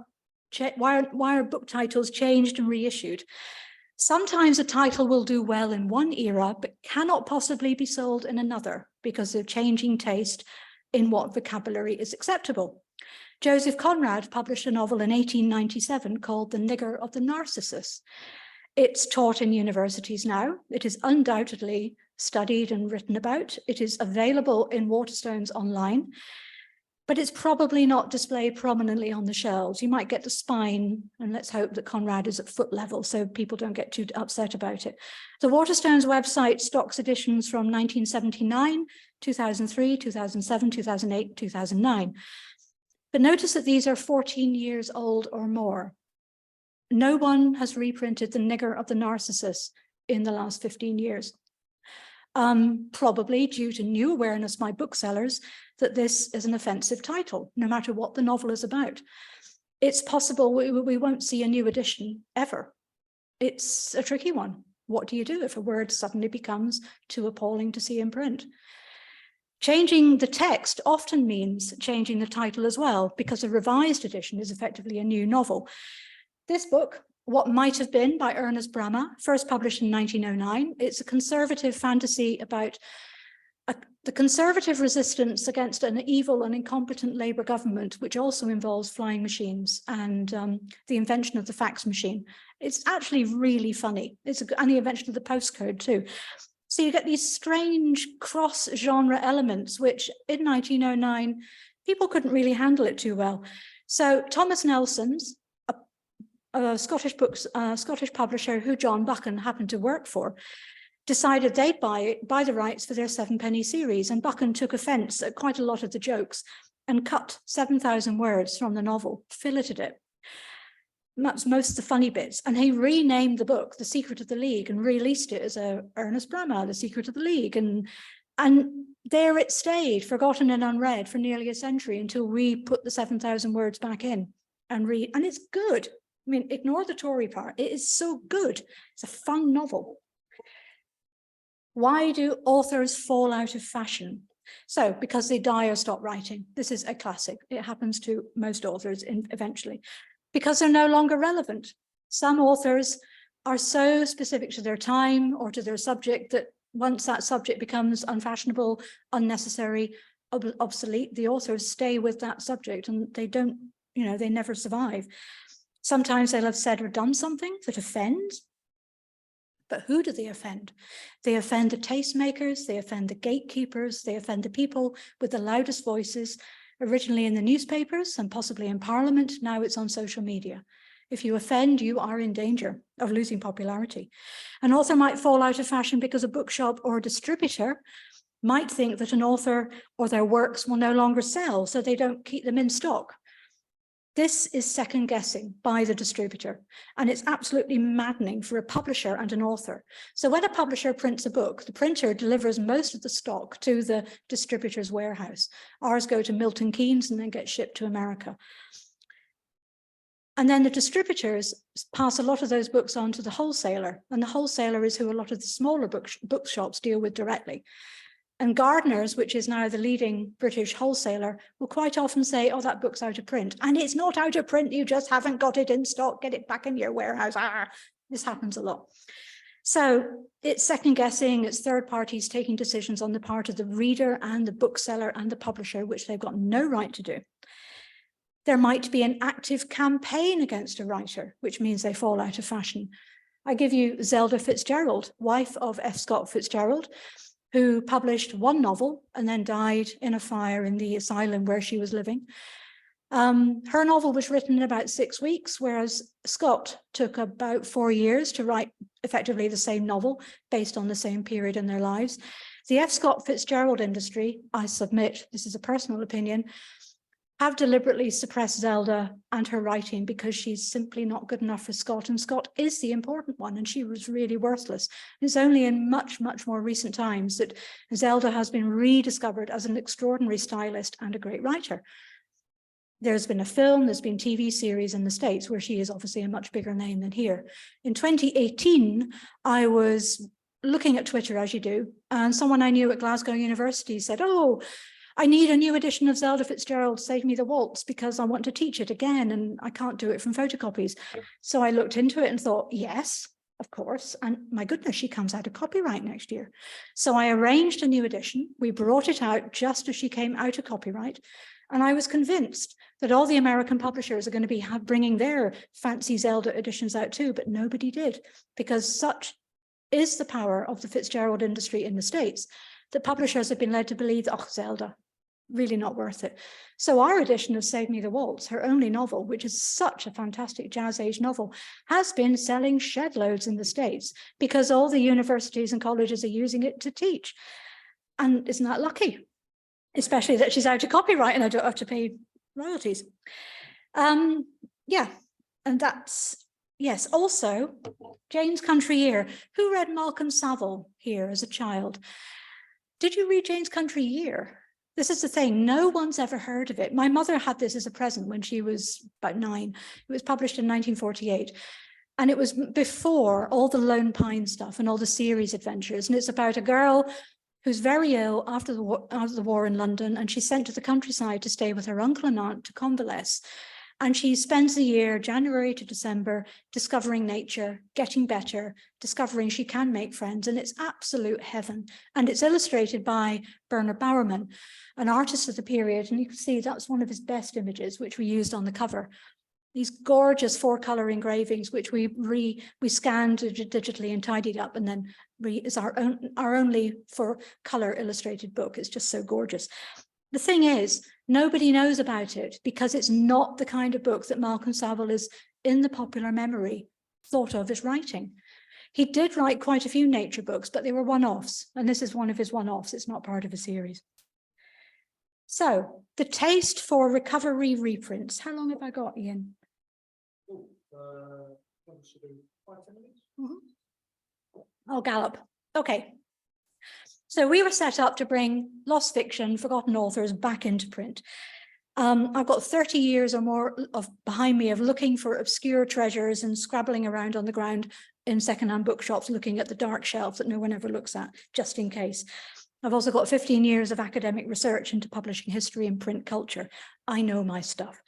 why are book titles changed and reissued? Sometimes a title will do well in one era, but cannot possibly be sold in another because of changing taste in what vocabulary is acceptable. Joseph Conrad published a novel in 1897 called The Nigger of the Narcissus. It's taught in universities now. It is undoubtedly studied and written about. It is available in Waterstones online, but it's probably not displayed prominently on the shelves. You might get the spine, and let's hope that Conrad is at foot level so people don't get too upset about it. The Waterstones website stocks editions from 1979, 2003, 2007, 2008, 2009. But notice that these are 14 years old or more. No one has reprinted The Nigger of the Narcissus in the last 15 years. Probably due to new awareness by booksellers that this is an offensive title, no matter what the novel is about. It's possible we won't see a new edition ever. It's a tricky one. What do you do if a word suddenly becomes too appalling to see in print? Changing the text often means changing the title as well, because a revised edition is effectively a new novel. This book, What Might Have Been by Ernest Bramah, first published in 1909. It's a conservative fantasy about the conservative resistance against an evil and incompetent Labour government, which also involves flying machines and the invention of the fax machine. It's actually really funny. And the invention of the postcode too. So you get these strange cross-genre elements, which in 1909, people couldn't really handle it too well. So Thomas Nelson's, a Scottish publisher who John Buchan happened to work for, decided they'd buy the rights for their 7-penny series, and Buchan took offence at quite a lot of the jokes and cut 7,000 words from the novel, filleted it. That's most of the funny bits, and he renamed the book The Secret of the League and released it as Ernest Bramah, The Secret of the League, and there it stayed, forgotten and unread for nearly a century until we put the 7,000 words back in and read, and it's good. I mean, ignore the Tory part. It is so good. It's a fun novel. Why do authors fall out of fashion? So, because they die or stop writing. This is a classic. It happens to most authors eventually. Because they're no longer relevant. Some authors are so specific to their time or to their subject that once that subject becomes unfashionable, unnecessary, obsolete, the authors stay with that subject and they don't, they never survive. Sometimes they'll have said or done something that offends. But who do they offend? They offend the tastemakers, they offend the gatekeepers, they offend the people with the loudest voices, originally in the newspapers and possibly in Parliament. Now it's on social media. If you offend, you are in danger of losing popularity. An author might fall out of fashion because a bookshop or a distributor might think that an author or their works will no longer sell, so they don't keep them in stock. This is second guessing by the distributor, and it's absolutely maddening for a publisher and an author. So when a publisher prints a book, the printer delivers most of the stock to the distributor's warehouse. Ours go to Milton Keynes and then get shipped to America. And then the distributors pass a lot of those books on to the wholesaler, and the wholesaler is who a lot of the smaller bookshops deal with directly. And Gardner's, which is now the leading British wholesaler, will quite often say, oh, that book's out of print. And it's not out of print, you just haven't got it in stock, get it back in your warehouse. This happens a lot. So it's second guessing, it's third parties taking decisions on the part of the reader and the bookseller and the publisher, which they've got no right to do. There might be an active campaign against a writer, which means they fall out of fashion. I give you Zelda Fitzgerald, wife of F. Scott Fitzgerald, who published one novel and then died in a fire in the asylum where she was living. Her novel was written in about 6 weeks, whereas Scott took about 4 years to write effectively the same novel based on the same period in their lives. The F. Scott Fitzgerald industry, I submit, this is a personal opinion, have deliberately suppressed Zelda and her writing because she's simply not good enough for Scott, and Scott is the important one, and she was really worthless. It's only in much, much more recent times that Zelda has been rediscovered as an extraordinary stylist and a great writer. There's been a film, there's been TV series in the States where she is obviously a much bigger name than here. In 2018, I was looking at Twitter, as you do, and someone I knew at Glasgow University said, oh, I need a new edition of Zelda Fitzgerald, Save Me the Waltz, because I want to teach it again and I can't do it from photocopies. So I looked into it and thought, yes, of course. And my goodness, she comes out of copyright next year. So I arranged a new edition. We brought it out just as she came out of copyright. And I was convinced that all the American publishers are going to be bringing their fancy Zelda editions out too, but nobody did, because such is the power of the Fitzgerald industry in the States that publishers have been led to believe, oh, Zelda, really not worth it. So our edition of Save Me the Waltz, her only novel, which is such a fantastic jazz age novel, has been selling shed loads in the States because all the universities and colleges are using it to teach. And isn't that lucky? Especially that she's out of copyright and I don't have to pay royalties. Yeah, and that's, yes. Also, Jane's Country Year. Who read Malcolm Saville here as a child? Did you read Jane's Country Year? This is the thing, no one's ever heard of it. My mother had this as a present when she was about 9. It was published in 1948. And it was before all the Lone Pine stuff and all the series adventures. And it's about a girl who's very ill after the war in London, and she's sent to the countryside to stay with her uncle and aunt to convalesce. And she spends the year, January to December, discovering nature, getting better, discovering she can make friends, and it's absolute heaven. And it's illustrated by Bernard Bowerman, an artist of the period, and you can see that's one of his best images, which we used on the cover. These gorgeous 4-color engravings, which we scanned digitally and tidied up, and then is our only 4-color illustrated book. It's just so gorgeous. The thing is, nobody knows about it because it's not the kind of book that Malcolm Saville is, in the popular memory, thought of as writing. He did write quite a few nature books, but they were one-offs, and this is one of his one-offs. It's not part of a series. So, the taste for recovery reprints. How long have I got, Ian? I'll gallop. Okay. So we were set up to bring lost fiction, forgotten authors back into print. I've got 30 years or more behind me of looking for obscure treasures and scrabbling around on the ground in secondhand bookshops, looking at the dark shelf that no one ever looks at, just in case. I've also got 15 years of academic research into publishing history and print culture. I know my stuff.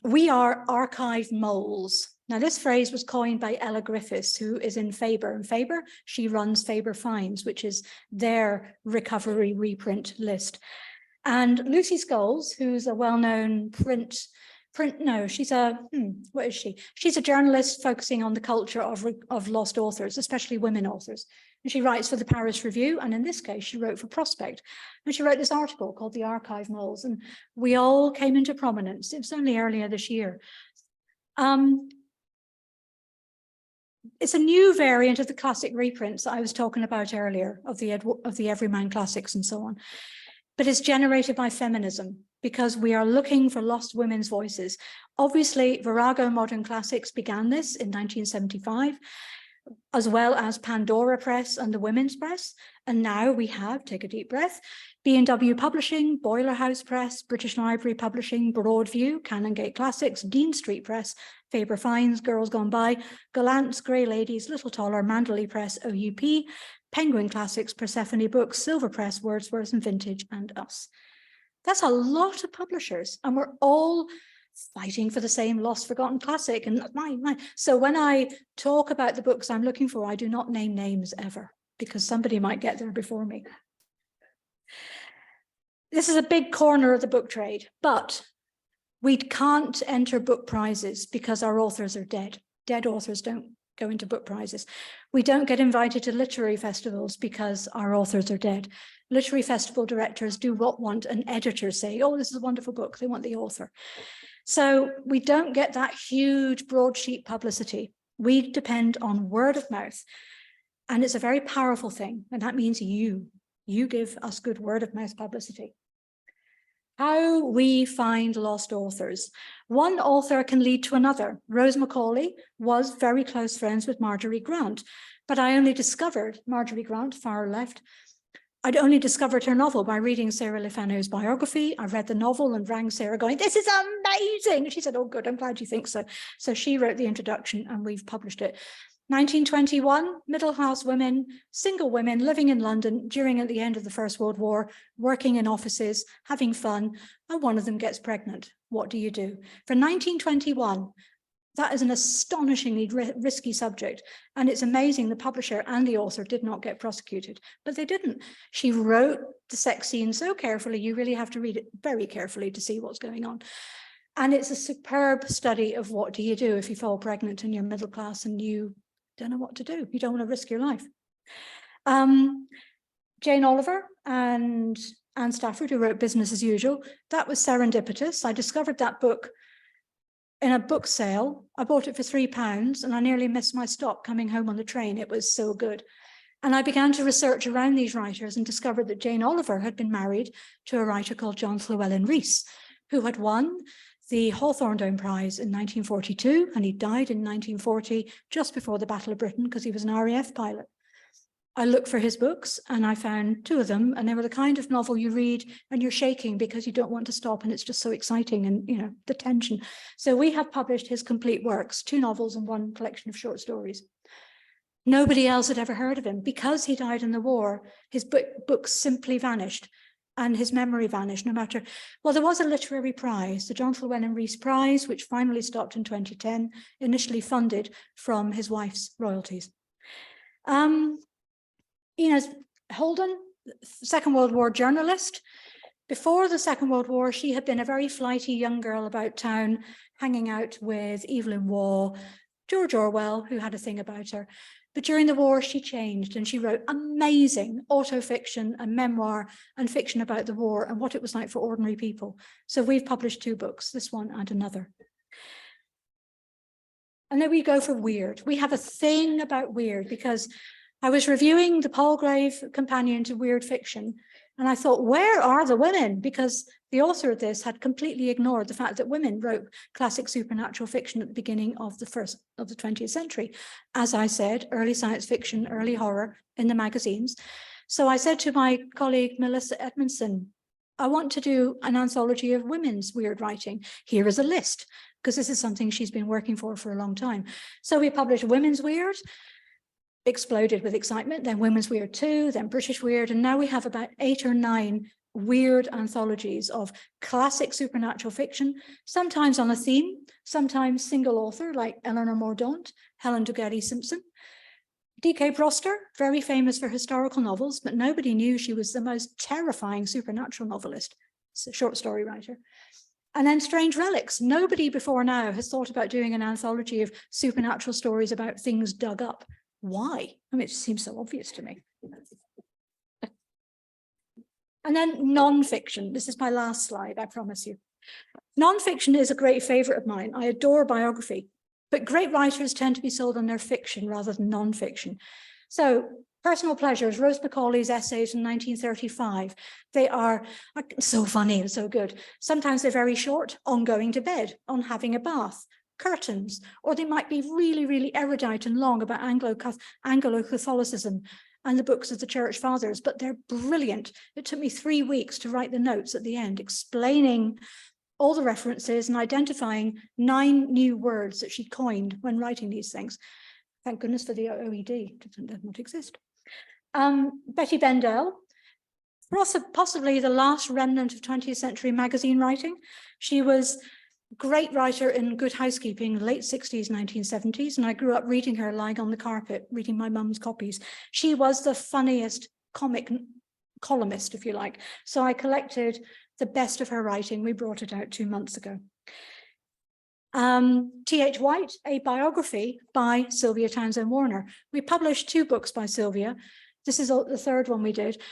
We are archive moles. Now, this phrase was coined by Ella Griffiths, who is in Faber. And Faber, she runs Faber Finds, which is their recovery reprint list. And Lucy Scholes, who's a well-known she's what is she? She's a journalist focusing on the culture of lost authors, especially women authors. And she writes for the Paris Review, and in this case, she wrote for Prospect. And she wrote this article called The Archive Moles, and we all came into prominence. It was only earlier this year. It's a new variant of the classic reprints that I was talking about earlier, of the Everyman Classics and so on. But it's generated by feminism, because we are looking for lost women's voices. Obviously, Virago Modern Classics began this in 1975, as well as Pandora Press and the Women's Press. And now we have, take a deep breath, B&W Publishing, Boiler House Press, British Library Publishing, Broadview, Canongate Classics, Dean Street Press, Faber Finds, Girls Gone By, Gallant's, Grey Ladies, Little Taller, Manderley Press, OUP, Penguin Classics, Persephone Books, Silver Press, Wordsworth and Vintage, and us. That's a lot of publishers, and we're all fighting for the same lost, forgotten classic. And mine. So when I talk about the books I'm looking for, I do not name names ever, because somebody might get there before me. This is a big corner of the book trade, but we can't enter book prizes because our authors are dead. Dead authors don't go into book prizes. We don't get invited to literary festivals because our authors are dead. Literary festival directors do want an editor say, oh, this is a wonderful book. They want the author. So we don't get that huge broadsheet publicity. We depend on word of mouth. And it's a very powerful thing. And that means you give us good word of mouth publicity. How we find lost authors. One author can lead to another. Rose Macaulay was very close friends with Marjorie Grant, but I only discovered Marjorie Grant, far left. I'd only discovered her novel by reading Sarah Le Fanu's biography. I read the novel and rang Sarah going, "This is amazing." She said, "Oh, good, I'm glad you think so." So she wrote the introduction and we've published it. 1921, middle-class women, single women living in London during at the end of the First World War, working in offices, having fun, and one of them gets pregnant. What do you do? For 1921, that is an astonishingly risky subject. And it's amazing the publisher and the author did not get prosecuted, but they didn't. She wrote the sex scene so carefully, you really have to read it very carefully to see what's going on. And it's a superb study of what do you do if you fall pregnant and you're middle class and you don't know what to do. You don't want to risk your life. Jane Oliver and Anne Stafford, who wrote Business as Usual, that was serendipitous. I discovered that book in a book sale. I bought it for £3 and I nearly missed my stop coming home on the train. It was so good. And I began to research around these writers and discovered that Jane Oliver had been married to a writer called John Llewellyn Rhys, who had won the Hawthornden Prize in 1942, and he died in 1940, just before the Battle of Britain, because he was an RAF pilot. I looked for his books and I found 2 of them, and they were the kind of novel you read and you're shaking because you don't want to stop, and it's just so exciting, and you know, the tension. So we have published his complete works, 2 novels and 1 collection of short stories. Nobody else had ever heard of him. Because he died in the war, his books simply vanished. And his memory vanished, no matter. Well, there was a literary prize, the John Llewellyn Rhys Prize, which finally stopped in 2010, initially funded from his wife's royalties. Inez Holden, Second World War journalist. Before the Second World War, she had been a very flighty young girl about town, hanging out with Evelyn Waugh, George Orwell, who had a thing about her. But during the war, she changed and she wrote amazing autofiction and memoir and fiction about the war and what it was like for ordinary people. So we've published 2 books, this one and another. And then we go for weird. We have a thing about weird because I was reviewing the Palgrave Companion to Weird Fiction, and I thought, where are the women? Because the author of this had completely ignored the fact that women wrote classic supernatural fiction at the beginning of the 20th century. As I said, early science fiction, early horror in the magazines. So I said to my colleague, Melissa Edmondson, I want to do an anthology of women's weird writing. Here is a list, because this is something she's been working for a long time. So we published Women's Weird, exploded with excitement, then Women's Weird 2, then British Weird, and now we have about 8 or 9 weird anthologies of classic supernatural fiction, sometimes on a theme, sometimes single author like Eleanor Mordaunt, Helen Dugarry-Simpson. D.K. Broster, very famous for historical novels, but nobody knew she was the most terrifying supernatural novelist, short story writer. And then Strange Relics. Nobody before now has thought about doing an anthology of supernatural stories about things dug up. Why? I mean, it seems so obvious to me. And then non-fiction. This is my last slide, I promise you. Non-fiction is a great favorite of mine. I adore biography, but great writers tend to be sold on their fiction rather than non-fiction. So Personal Pleasures, Rose Macaulay's essays from 1935. They are so funny and so good. Sometimes they're very short, on going to bed, on having a bath, Curtains, or they might be really, really erudite and long about Anglo-Catholicism and the books of the Church Fathers, but they're brilliant. It took me 3 weeks to write the notes at the end, explaining all the references and identifying 9 new words that she coined when writing these things. Thank goodness for the OED, it does not exist. Betty Bendell, possibly the last remnant of 20th century magazine writing. She was great writer in Good Housekeeping, late 60s, 1970s, and I grew up reading her lying on the carpet, reading my mum's copies. She was the funniest comic columnist, if you like. So I collected the best of her writing. We brought it out 2 months ago. T.H. White, a biography by Sylvia Townsend Warner. We published 2 books by Sylvia. This is the 3rd one we did,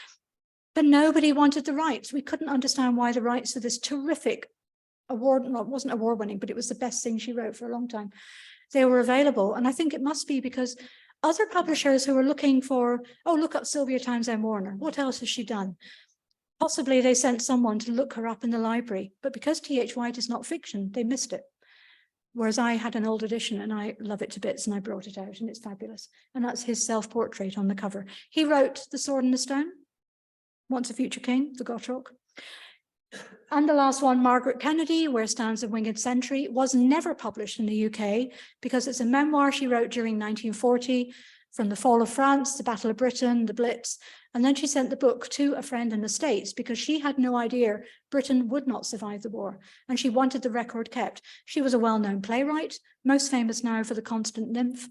but nobody wanted the rights. We couldn't understand why the rights to this terrific award, well, it wasn't award winning, but it was the best thing she wrote for a long time. They were available. And I think it must be because other publishers who were looking for, oh, look up Sylvia Townsend Warner. What else has she done? Possibly they sent someone to look her up in the library, but because T.H. White is not fiction, they missed it. Whereas I had an old edition and I love it to bits and I brought it out and it's fabulous. And that's his self-portrait on the cover. He wrote The Sword and the Stone, Once a Future King, the Gottschalk. And the last one, Margaret Kennedy, Where Stands the Winged Sentry, was never published in the UK because it's a memoir she wrote during 1940, from the fall of France, the Battle of Britain, the Blitz. And then she sent the book to a friend in the States because she had no idea Britain would not survive the war. And she wanted the record kept. She was a well-known playwright, most famous now for The Constant Nymph.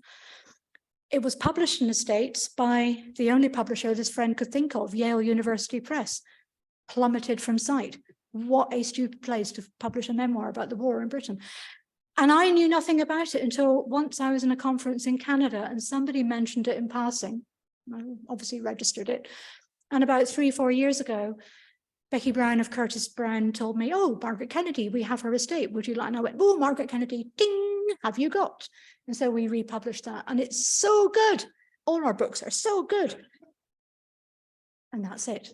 It was published in the States by the only publisher this friend could think of, Yale University Press, plummeted from sight. What a stupid place to publish a memoir about the war in Britain. And I knew nothing about it until once I was in a conference in Canada and somebody mentioned it in passing. I obviously registered it. And about 3-4 years ago, Becky Brown of Curtis Brown told me, oh, Margaret Kennedy, we have her estate. Would you like? And I went, oh, Margaret Kennedy, ding, have you got? And so we republished that. And it's so good. All our books are so good. And that's it.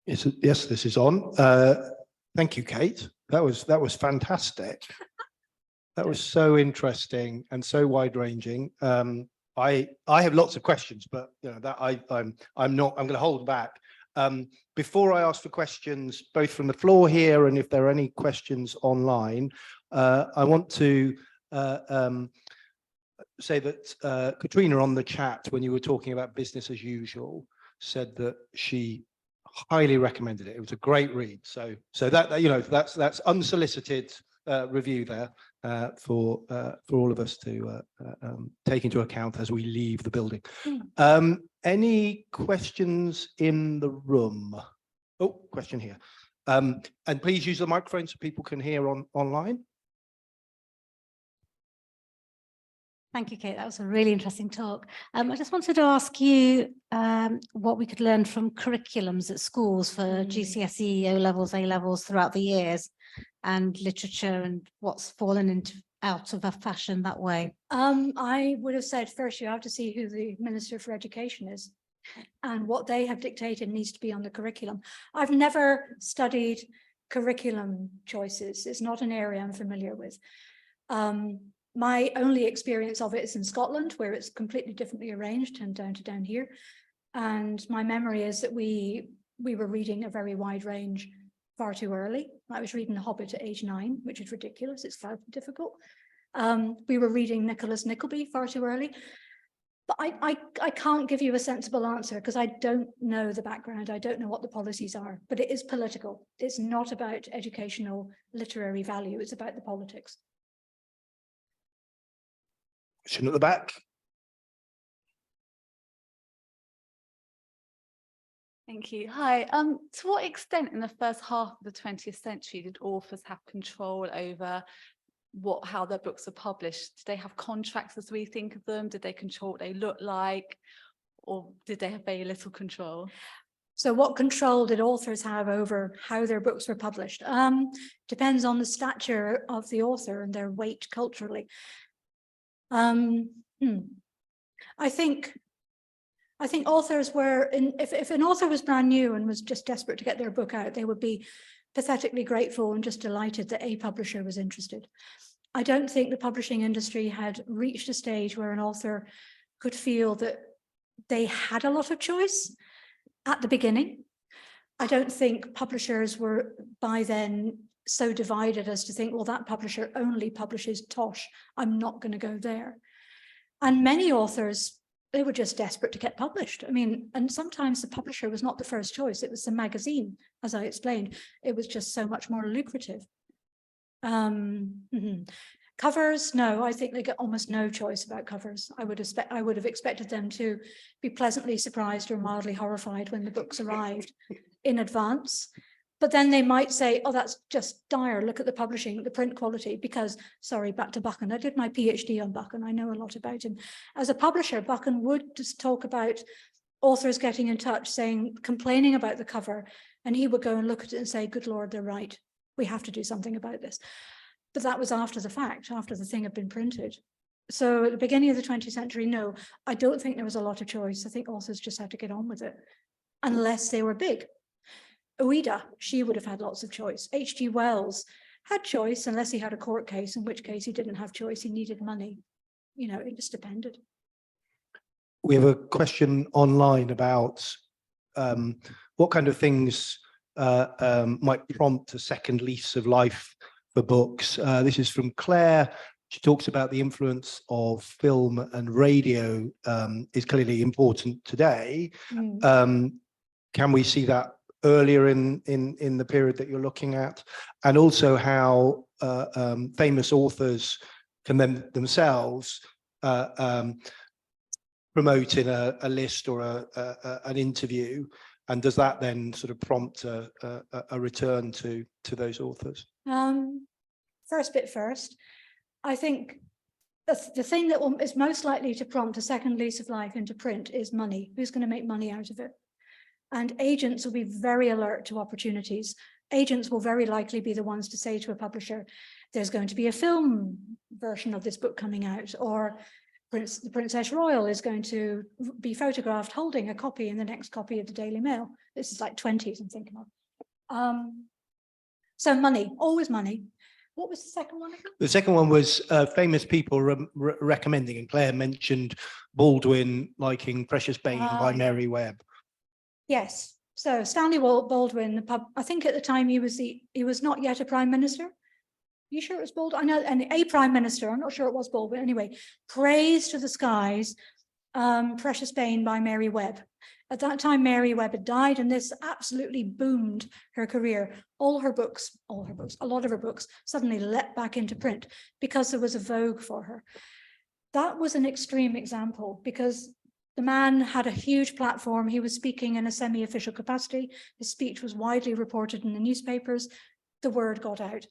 Yes, this is on. Thank you, Kate. That was fantastic. That was so interesting and so wide-ranging. I have lots of questions, but you know that I'm going to hold back. Before I ask for questions, both from the floor here and if there are any questions online, I want to say that Katrina on the chat, when you were talking about business as usual, said that she highly recommended it. It was a great read. So that, you know, that's unsolicited review there for all of us to take into account as we leave the building. Any questions in the room? Oh, question here. And please use the microphone so people can hear online. Thank you, Kate. That was a really interesting talk. I just wanted to ask you what we could learn from curriculums at schools for GCSE, O-levels, A-levels throughout the years, and literature, and what's fallen out of a fashion that way. I would have said first you have to see who the Minister for Education is and what they have dictated needs to be on the curriculum. I've never studied curriculum choices. It's not an area I'm familiar with. My only experience of it is in Scotland, where it's completely differently arranged and down here. And my memory is that we were reading a very wide range far too early. I was reading The Hobbit at age 9, which is ridiculous. It's far too difficult. We were reading Nicholas Nickleby far too early. But I can't give you a sensible answer because I don't know the background. I don't know what the policies are, but it is political. It's not about educational literary value. It's about the politics. Question at the back. Thank you. Hi. To what extent in the first half of the 20th century did authors have control over how their books are published? Did they have contracts as we think of them? Did they control what they look like? Or did they have very little control? So what control did authors have over how their books were published? Depends on the stature of the author and their weight culturally. I think authors were, if an author was brand new and was just desperate to get their book out, they would be pathetically grateful and just delighted that a publisher was interested. I don't think the publishing industry had reached a stage where an author could feel that they had a lot of choice at the beginning. I don't think publishers were by then so divided as to think, well, that publisher only publishes Tosh, I'm not going to go there. And many authors, they were just desperate to get published. I mean, and sometimes the publisher was not the first choice, it was the magazine, as I explained. It was just so much more lucrative. Covers, no, I think they get almost no choice about covers. I would have expected them to be pleasantly surprised or mildly horrified when the books arrived in advance. But then they might say, oh, that's just dire. Look at the publishing, the print quality, because, sorry, back to Buchan. I did my PhD on Buchan. I know a lot about him. As a publisher, Buchan would just talk about authors getting in touch, complaining about the cover, and he would go and look at it and say, good Lord, they're right. We have to do something about this. But that was after the fact, after the thing had been printed. So at the beginning of the 20th century, no, I don't think there was a lot of choice. I think authors just had to get on with it, unless they were big. Ouida, she would have had lots of choice. H.G. Wells had choice, unless he had a court case, in which case he didn't have choice, he needed money. You know, it just depended. We have a question online about what kind of things might prompt a second lease of life for books. This is from Claire. She talks about the influence of film and radio is clearly important today. Can we see that earlier in the period that you're looking at? And also how famous authors can then themselves promote in a list or an interview, and does that then sort of prompt a return to those authors? First bit first, I think the thing that is most likely to prompt a second lease of life into print is money. Who's going to make money out of it? And agents will be very alert to opportunities. Agents will very likely be the ones to say to a publisher, there's going to be a film version of this book coming out, or the Princess Royal is going to be photographed holding a copy in the next copy of the Daily Mail. This is like 20s I'm thinking of. So money, always money. What was the second one again? The second one was famous people recommending, and Claire mentioned Baldwin liking Precious Babe by Mary Webb. Yes. So Stanley Baldwin, I think at the time he was not yet a prime minister. You sure it was Baldwin? I know, and a prime minister. I'm not sure it was Baldwin. Anyway, praise to the skies, Precious Babe by Mary Webb. At that time, Mary Webb had died, and this absolutely boomed her career. A lot of her books suddenly leapt back into print because there was a vogue for her. That was an extreme example because the man had a huge platform. He was speaking in a semi-official capacity. His speech was widely reported in the newspapers. The word got out.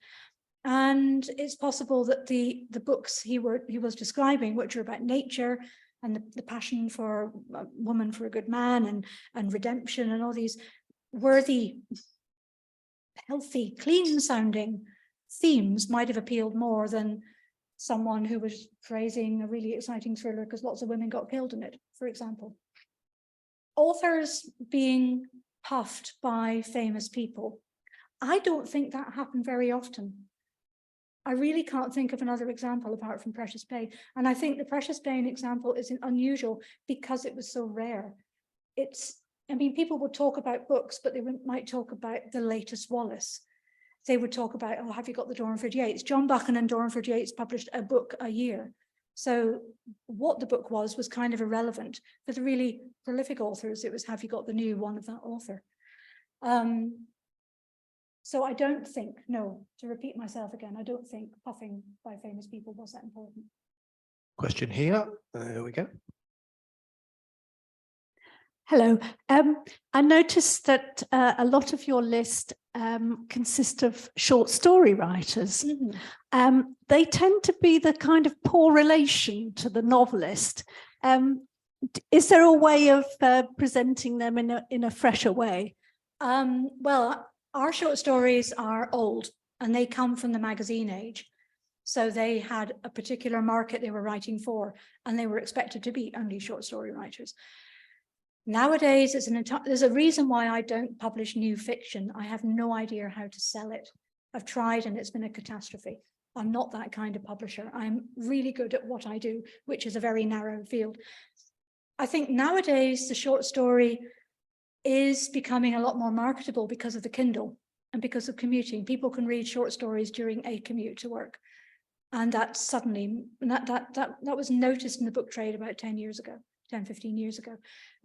And it's possible that the books he was describing, which are about nature and the passion for a woman for a good man and redemption and all these worthy, healthy, clean sounding themes might have appealed more than someone who was praising a really exciting thriller because lots of women got killed in it, for example. Authors being puffed by famous people, I don't think that happened very often. I really can't think of another example apart from Precious Babe. And I think the Precious Babe example is unusual because it was so rare. I mean, people would talk about books, but they might talk about the latest Wallace. They would talk about, oh, have you got the Dornford Yates? John Buchan and Dornford Yates published a book a year. So what the book was kind of irrelevant. For the really prolific authors, it was, have you got the new one of that author? So I don't think, no, to repeat myself again, I don't think puffing by famous people was that important. Question here. There we go. Hello. I noticed that a lot of your list consists of short story writers. Mm-hmm. They tend to be the kind of poor relation to the novelist. Is there a way of presenting them in a fresher way? Well, our short stories are old and they come from the magazine age. So they had a particular market they were writing for, and they were expected to be only short story writers. Nowadays, there's a reason why I don't publish new fiction. I have no idea how to sell it. I've tried and it's been a catastrophe. I'm not that kind of publisher. I'm really good at what I do, which is a very narrow field. I think nowadays the short story is becoming a lot more marketable because of the Kindle and because of commuting. People can read short stories during a commute to work. And that suddenly, that was noticed in the book trade about 10 years ago, 10, 15 years ago.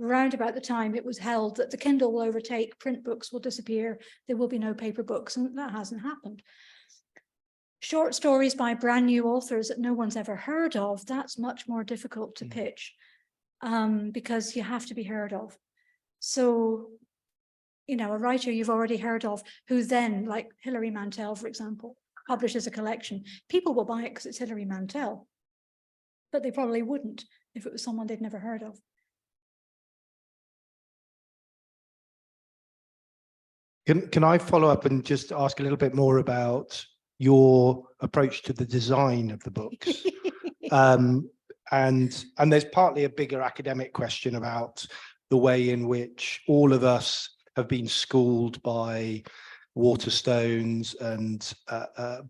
Around about the time it was held that the Kindle will overtake, print books will disappear, there will be no paper books, and that hasn't happened. Short stories by brand new authors that no one's ever heard of, that's much more difficult to pitch because you have to be heard of. So, you know, a writer you've already heard of, who then, like Hilary Mantel, for example, publishes a collection. People will buy it because it's Hilary Mantel, but they probably wouldn't if it was someone they'd never heard of. Can I follow up and just ask a little bit more about your approach to the design of the books. And there's partly a bigger academic question about the way in which all of us have been schooled by Waterstones and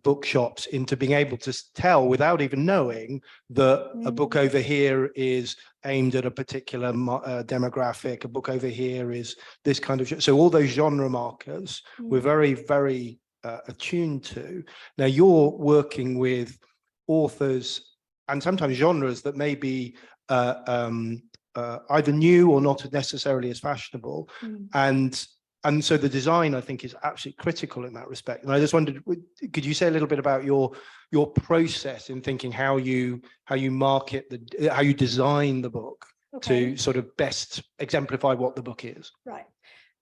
bookshops into being able to tell without even knowing that a book over here is aimed at a particular demographic, a book over here is this kind of, so all those genre markers we're very, very attuned to. Now you're working with authors and sometimes genres that may be either new or not necessarily as fashionable. And so the design, I think, is absolutely critical in that respect. And I just wondered, could you say a little bit about your process in thinking how you market how you design the book to sort of best exemplify what the book is? Right.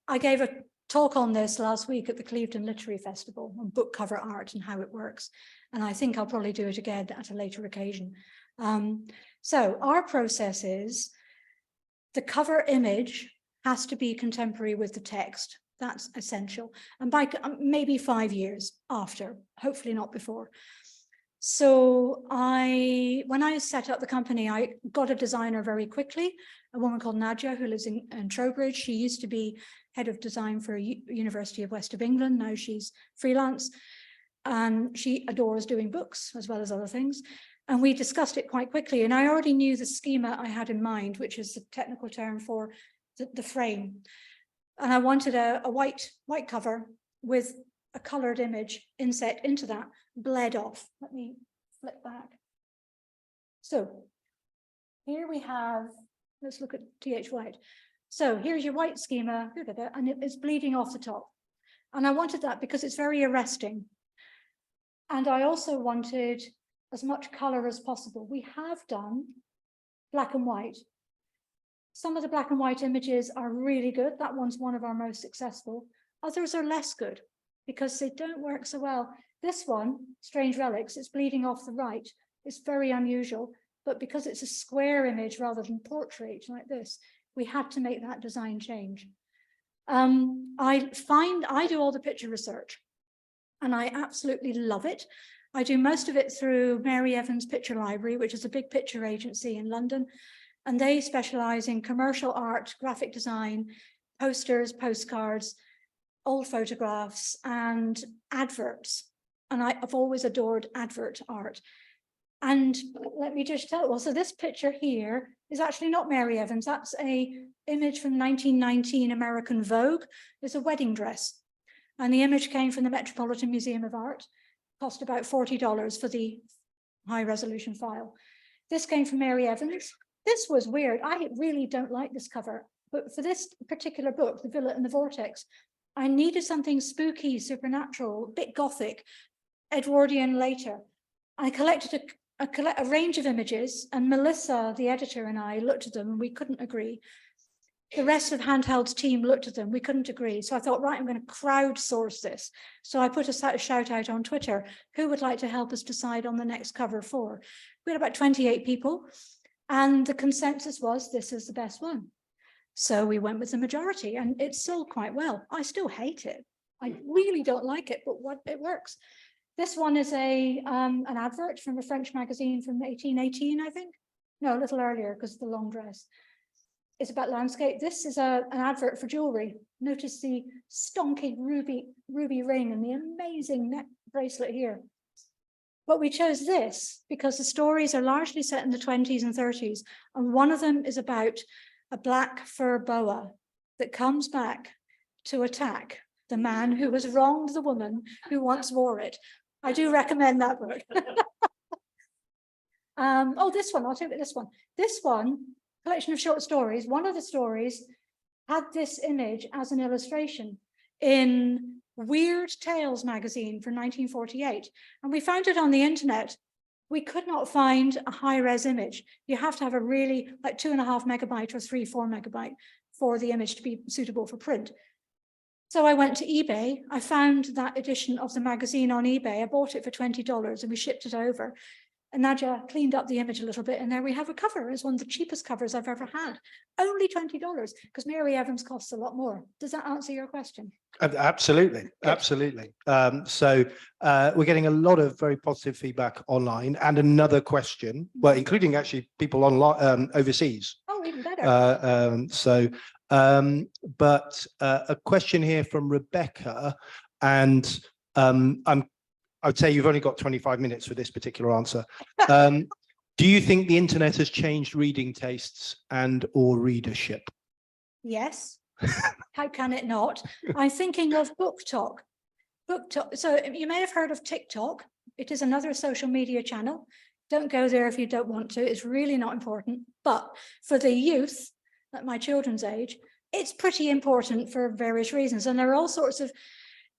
I gave a talk on this last week at the Clevedon Literary Festival on book cover art and how it works. And I think I'll probably do it again at a later occasion. So our process is the cover image has to be contemporary with the text. That's essential. And by maybe 5 years after, hopefully not before. So when I set up the company, I got a designer very quickly, a woman called Nadia who lives in Trowbridge. She used to be head of design for University of West of England. Now she's freelance and she adores doing books as well as other things. And we discussed it quite quickly. And I already knew the schema I had in mind, which is the technical term for the frame. And I wanted a white cover with a colored image inset into that, bled off. Let me flip back. So here we have, let's look at T.H. White. So here's your white schema, and it's bleeding off the top. And I wanted that because it's very arresting. And I also wanted as much color as possible. We have done black and white. Some of the black and white images are really good. That one's one of our most successful. Others are less good because they don't work so well. This one, Strange Relics, it's bleeding off the right. It's very unusual, but because it's a square image rather than portrait like this, we had to make that design change. I do all the picture research and I absolutely love it. I do most of it through Mary Evans Picture Library, which is a big picture agency in London. And they specialize in commercial art, graphic design, posters, postcards, old photographs, and adverts. And I've always adored advert art. And let me just tell you, well, so this picture here is actually not Mary Evans. That's an image from 1919 American Vogue. It's a wedding dress. And the image came from the Metropolitan Museum of Art. Cost about $40 for the high resolution file. This came from Mary Evans. This was weird. I really don't like this cover, but for this particular book, The Villa and the Vortex, I needed something spooky, supernatural, a bit gothic, Edwardian later. I collected a range of images, and Melissa, the editor, and I looked at them and we couldn't agree. The rest of Handheld's team looked at them, we couldn't agree. So I thought, right, I'm going to crowdsource this. So I put a shout out on Twitter, who would like to help us decide on the next cover for? We had about 28 people. And the consensus was this is the best one. So we went with the majority and it sold quite well. I still hate it. I really don't like it, but it works. This one is an advert from a French magazine from 1818, I think. No, a little earlier because of the long dress. It's about landscape. This is an advert for jewelry. Notice the stonking ruby ring and the amazing neck bracelet here. But we chose this because the stories are largely set in the 20s and 30s. And one of them is about a black fur boa that comes back to attack the man who has wronged the woman who once wore it. I do recommend that book. Oh, this one, I'll take this one. This one, collection of short stories. One of the stories had this image as an illustration in Weird Tales magazine from 1948. And we found it on the internet. We could not find a high-res image. You have to have a really like 2.5 megabyte or 3-4 megabyte for the image to be suitable for print. So I went to eBay. I found that edition of the magazine on eBay. I bought it for $20 and we shipped it over. And Nadia cleaned up the image a little bit, and there we have a cover. It's one of the cheapest covers I've ever had. Only $20, because Mary Evans costs a lot more. Does that answer your question? Absolutely, absolutely. So we're getting a lot of very positive feedback online, and another question, well, including actually people online overseas. Oh, even better. But a question here from Rebecca, and I would say you've only got 25 minutes for this particular answer. Do you think the internet has changed reading tastes and or readership? Yes. How can it not? I'm thinking of Book Talk. Book Talk. So you may have heard of TikTok. It is another social media channel. Don't go there if you don't want to. It's really not important. But for the youth, at my children's age, it's pretty important for various reasons. And there are all sorts of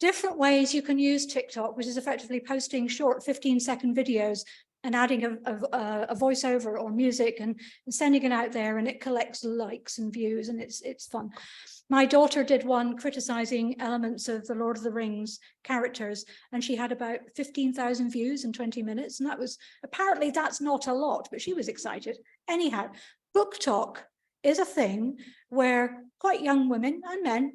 different ways you can use TikTok, which is effectively posting short 15-second videos and adding a voiceover or music and sending it out there, and it collects likes and views, and it's fun. My daughter did one criticizing elements of the Lord of the Rings characters, and she had about 15,000 views in 20 minutes, and that was, apparently that's not a lot, but she was excited. Anyhow, Book Talk is a thing where quite young women and men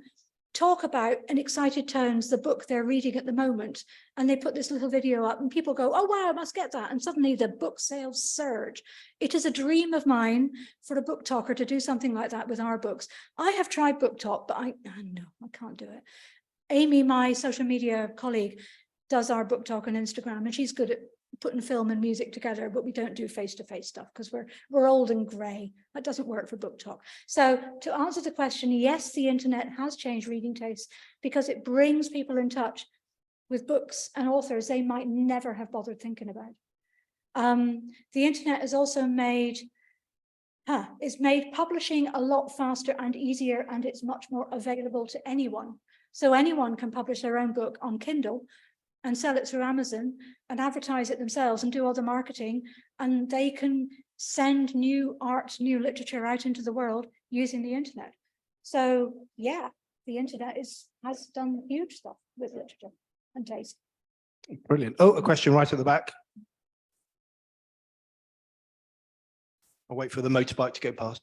talk about in excited tones the book they're reading at the moment, and they put this little video up and people go, oh wow, I must get that, and suddenly the book sales surge. It is a dream of mine for a book talker to do something like that with our books. I have tried Book Talk, but I can't do it. Amy, my social media colleague, does our Book Talk on Instagram, and she's good at putting film and music together, but we don't do face-to-face stuff because we're old and grey. That doesn't work for Book Talk. So to answer the question, yes, the internet has changed reading tastes because it brings people in touch with books and authors they might never have bothered thinking about. The internet has also made publishing a lot faster and easier, and it's much more available to anyone. So anyone can publish their own book on Kindle and sell it through Amazon and advertise it themselves and do all the marketing, and they can send new art, new literature out into the world using the internet. So yeah, the internet has done huge stuff with literature and taste. Brilliant. Oh, a question right at the back. I'll wait for the motorbike to go past.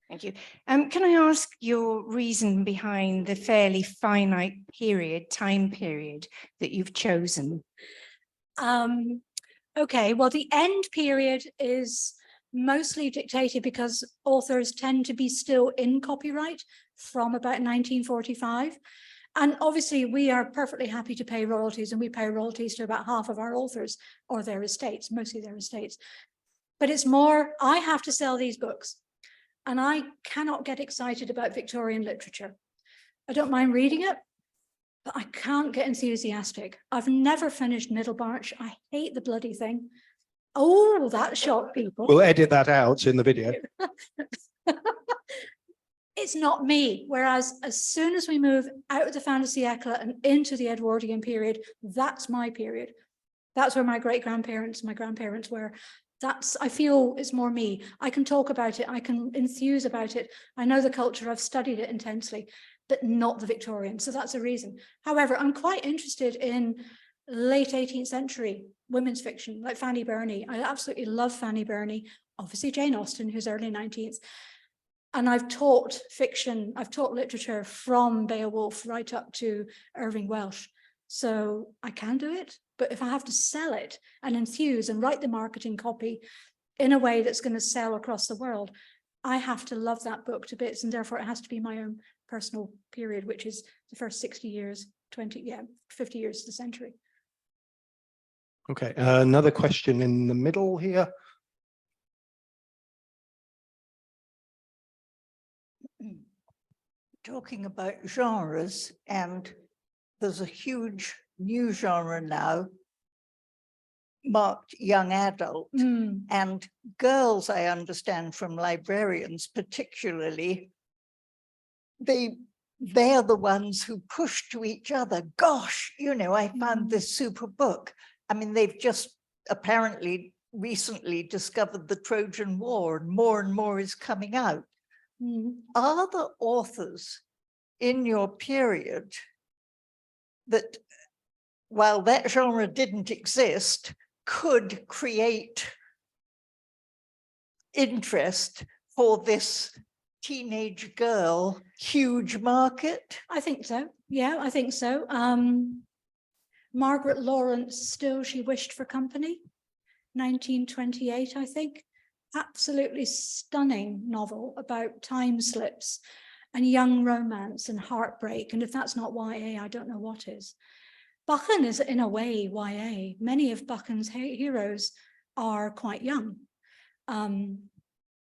Thank you. Can I ask your reason behind the fairly finite time period that you've chosen? Okay, well, the end period is mostly dictated because authors tend to be still in copyright from about 1945. And obviously we are perfectly happy to pay royalties, and we pay royalties to about half of our authors or their estates, mostly their estates. But it's more, I have to sell these books. And I cannot get excited about Victorian literature. I don't mind reading it, but I can't get enthusiastic. I've never finished Middlemarch. I hate the bloody thing. Oh, that shocked people. We'll edit that out in the video. It's not me. Whereas as soon as we move out of the fin de siècle and into the Edwardian period, that's my period. That's where my great-grandparents, my grandparents were. I feel it's more me. I can talk about it. I can enthuse about it. I know the culture. I've studied it intensely, but not the Victorian. So that's a reason. However, I'm quite interested in late 18th century women's fiction, like Fanny Burney. I absolutely love Fanny Burney. Obviously Jane Austen, who's early 19th. And I've taught fiction. I've taught literature from Beowulf right up to Irving Welsh. So I can do it. But if I have to sell it and enthuse and write the marketing copy in a way that's going to sell across the world, I have to love that book to bits, and therefore it has to be my own personal period, which is the first 60 years, 50 years of the century. Okay, another question in the middle here. Talking about genres, and there's a huge new genre now marked young adult, and girls, I understand from librarians particularly, they're the ones who push to each other. Gosh, I found this super book. I mean, they've just apparently recently discovered the Trojan War, and more is coming out. Are the authors in your period that, while that genre didn't exist, could create interest for this teenage girl huge market? I think so. Yeah, I think so. Margaret Lawrence, Still She Wished for Company, 1928, I think. Absolutely stunning novel about time slips and young romance and heartbreak. And if that's not YA, I don't know what is. Buchan is in a way YA. Many of Buchan's heroes are quite young.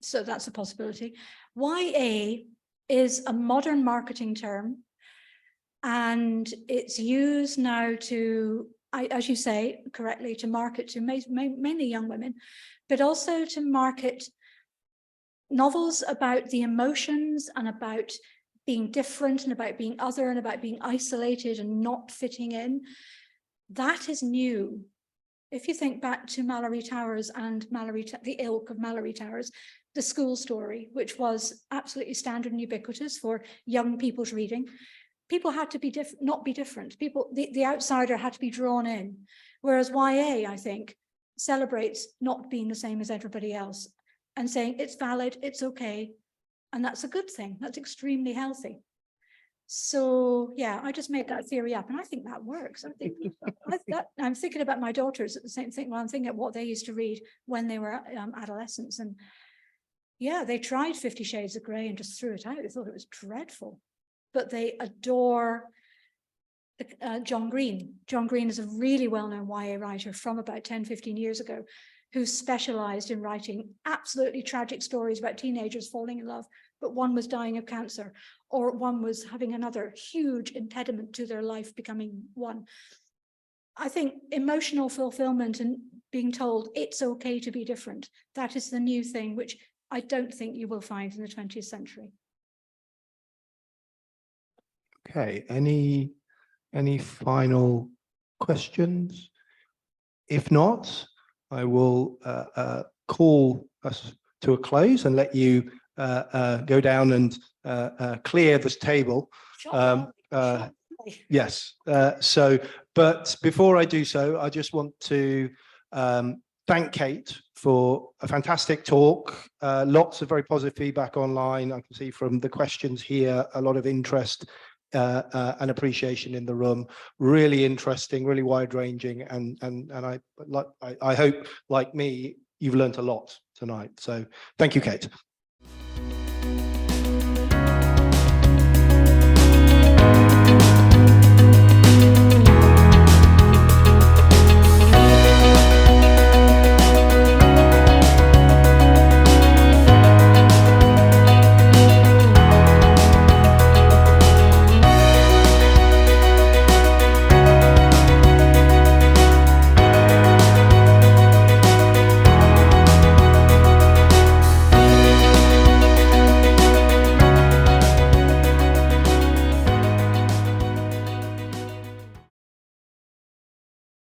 So that's a possibility. YA is a modern marketing term, and it's used now to, as you say correctly, to market to mainly young women, but also to market novels about the emotions and about being different and about being other and about being isolated and not fitting in. That is new. If you think back to Mallory Towers and the ilk of Mallory Towers, The School Story, which was absolutely standard and ubiquitous for young people's reading, people had to be not be different. People, the outsider had to be drawn in. Whereas YA, I think, celebrates not being the same as everybody else and saying it's valid, it's okay, and that's a good thing. That's extremely healthy. So yeah, I just made that theory up, and I think that works. I think I'm thinking about my daughters at the same thing. Well, I'm thinking of what they used to read when they were adolescents, and yeah, they tried 50 Shades of Grey and just threw it out. They thought it was dreadful, but they adore John Green. John Green is a really well-known YA writer from about 10-15 years ago, who specialized in writing absolutely tragic stories about teenagers falling in love, but one was dying of cancer, or one was having another huge impediment to their life becoming one. I think emotional fulfillment and being told it's okay to be different, that is the new thing, which I don't think you will find in the 20th century. Okay, any final questions? If not, I will call us to a close and let you go down and clear this table. Yes. But before I do so, I just want to thank Kate for a fantastic talk. Lots of very positive feedback online. I can see from the questions here, a lot of interest and appreciation in the room. Really interesting, really wide-ranging, and I hope, like me, you've learned a lot tonight. So thank you, Kate.